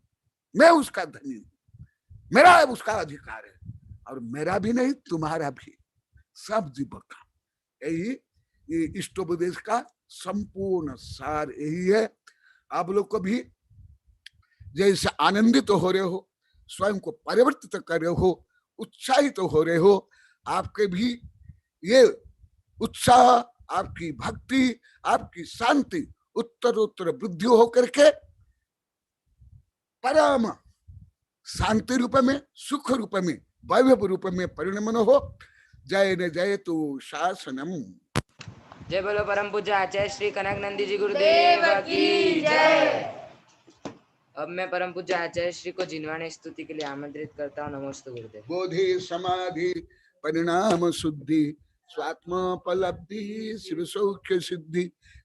मैं उसका धनी हूं, मेरा उसका अधिकार है, और मेरा भी नहीं तुम्हारा भी, सब जीव का। यही इष्टोपदेश का संपूर्ण सार यही है। आप लोग को भी जैसे आनंदित तो हो रहे हो, स्वयं को परिवर्तित कर रहे हो, उत्साहित तो हो रहे हो, आपके भी ये उत्साह, आपकी भक्ति, आपकी शांति उत्तर उत्तर वृद्धि होकर के परम शांति रूप में, सुख रूप में, वैभव रूप में परिणमन हो। जय न जय तु शासनम। जय बोलो परम पूज्य आचार्य श्री कनक नंदी जी गुरुदेव की जय। अब मैं परम पूज्य आचार्य श्री को जिनवाणी स्तुति के लिए आमंत्रित करता हूँ। नमस्ते गुरुदेव। बोधि समाधि परिणाम शुद्धि स्वात्मोपलब्धि शिव सौख्य सिद्धि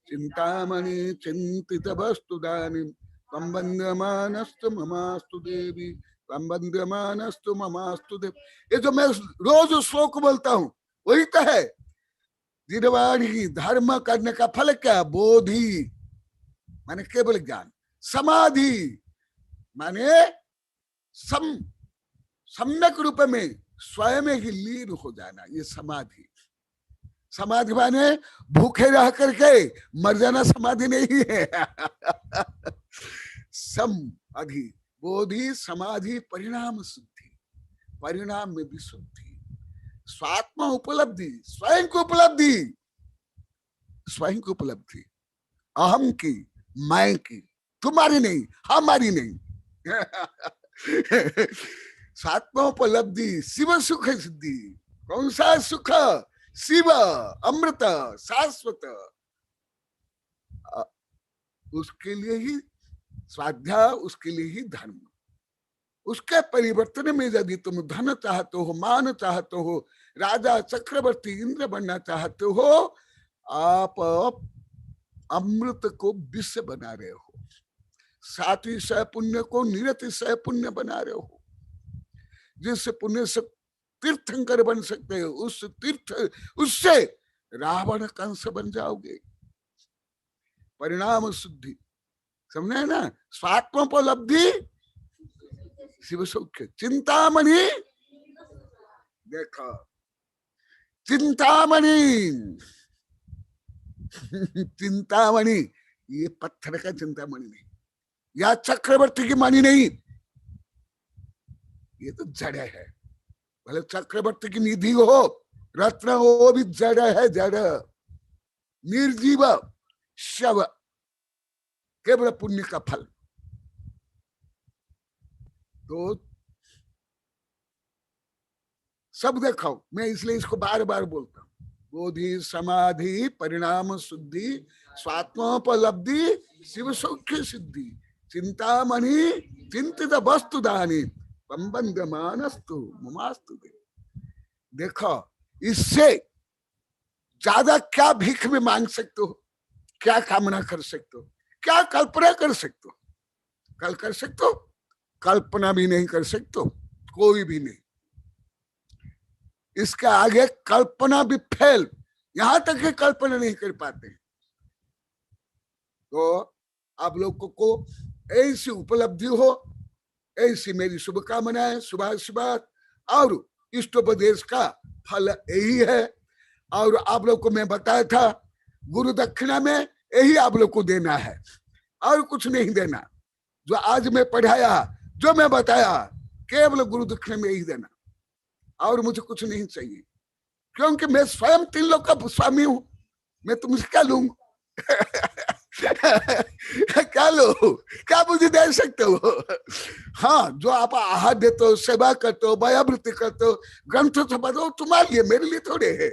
चिंतामणि चिंतित वस्तु दानी त्वं वन्द्यमानस्तु ममास्तु देवी त्वं वन्द्यमानस्तु ममास्तु देवी। ये जो मैं रोज श्लोक बोलता हूँ वही तो है। जिनवाणी धर्म करने का फल क्या? बोधि माने केवल ज्ञान, समाधि माने सम्यक रूप में स्वयं ही लीन हो जाना, ये समाधि। समाधि माने भूखे रह करके मर जाना समाधि नहीं है। समाधि, बोधि, समाधि, परिणाम शुद्धि, परिणाम में भी शुद्धि, स्वात्म उपलब्धि, स्वयं को उपलब्धि, स्वयं को उपलब्धि, अहम की, मैं की, तुम्हारी नहीं, हमारी नहीं। स्वात्मोपलब्धि, शिव सुख सिद्धि। कौन सा सुख? शिव, अमृत, शाश्वत। उसके लिए ही स्वाध्याय, उसके लिए ही धर्म। उसके परिवर्तन में यदि तुम धन चाहते हो, मान चाहते हो, राजा चक्रवर्ती इंद्र बनना चाहते हो, आप अमृत को विष बना रहे हो, साथी सह पुण्य को निरति सह पुण्य बना रहे हो। जिस पुण्य से तीर्थंकर बन सकते हो, उस तीर्थ, उससे रावण कंस बन जाओगे। परिणाम शुद्धि, समझे ना? स्वात्मोपलब्धि, शिव सौख्य, चिंतामणि। देखो चिंतामणि, चिंतामणि ये पत्थर का चिंतामणि नहीं, या चक्रवर्ती की मणि नहीं, ये तो जड़ है। भले चक्रवर्ती की निधि हो, रत्न हो, वो भी जड़ है, जड़, निर्जीव शव, केवल पुण्य का फल। तो सब देखो, मैं इसलिए इसको बार बार बोलता हूं। बोधि, समाधि, परिणाम शुद्धि, स्वात्मोपलब्धि, शिव सौख्य सिद्धि, चिंतामणि, चिंतित वस्तु दानी, बंबंदमानस्तु ममास्तु दे। देखो, इससे ज्यादा क्या भीख में मांग सकते हो? क्या कामना कर सकते हो? क्या कल्पना कर सकते हो? कल कर सकते हो? कल्पना भी नहीं कर सकते हो, कोई भी नहीं। इसके आगे कल्पना भी फेल, यहां तक कि कल्पना नहीं कर पाते। तो आप लोगों को ऐसी उपलब्धि हो, ऐसी मेरी शुभकामनाएं, शुभाशीर्वाद और इष्टोपदेश का फल यही है। और आप लोग को मैं बताया था, गुरु दक्षिणा में यही आप लोग को देना है, और कुछ नहीं देना। जो आज मैं पढ़ाया, जो मैं बताया, केवल गुरु दक्षिणा में यही देना, और मुझे कुछ नहीं चाहिए। क्योंकि मैं स्वयं 3 लोग का स्वामी हूं, मैं तुमसे क्या लूंगा? क्या लो, क्या मुझे दे सकते हो? हाँ, जो आप आहार देते हो, सेवा करते हो, भयावृत्ति करते हो, ग्रंथ छपाते हो, तुम्हारे लिए, मेरे लिए थोड़े है।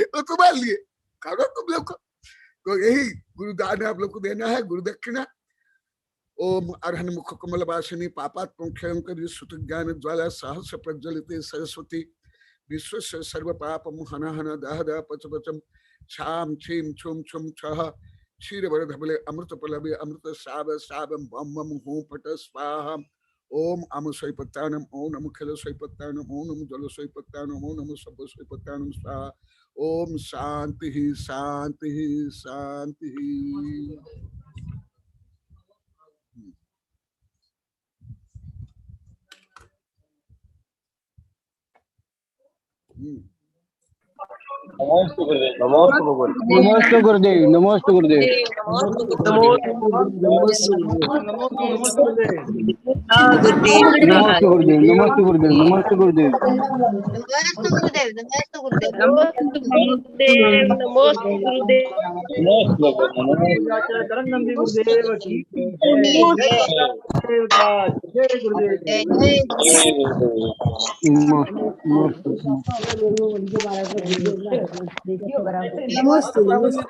वो तुम्हारे लिए करो तुम लोग को। तो यही गुरुदान आप लोग को देना है, गुरु दक्षिणा। ओम अर्हन मुख कमल वासिनी पापात्म क्षयं करि सुत ज्ञान ज्वाला सहस्र प्रज्वलिते सरस्वती विश्व सर्व पाप हन हन दह दह पच पचम छाम छीम छुम छुम छह क्षीर वर धबले अमृत पलवे अमृत साव साव बम बम हूं पट स्वाहा। ओम अम स्वैपत्तानम, ओम नम खिल स्वैपत्तानम, ओम नम जल स्वैपत्तानम, ओम नम सब स्वैपत्तानम स्वाहा। ओम शांति शांति शांति। नमस्ते गुरुदेव, नमस्ते गुरुदेव, नमस्ते गुरुदेव, नमस्ते गुरुदेव, नमस्ते गुरुदेव, नंदी गुरुदेव की नमस्ते, नमस्ते।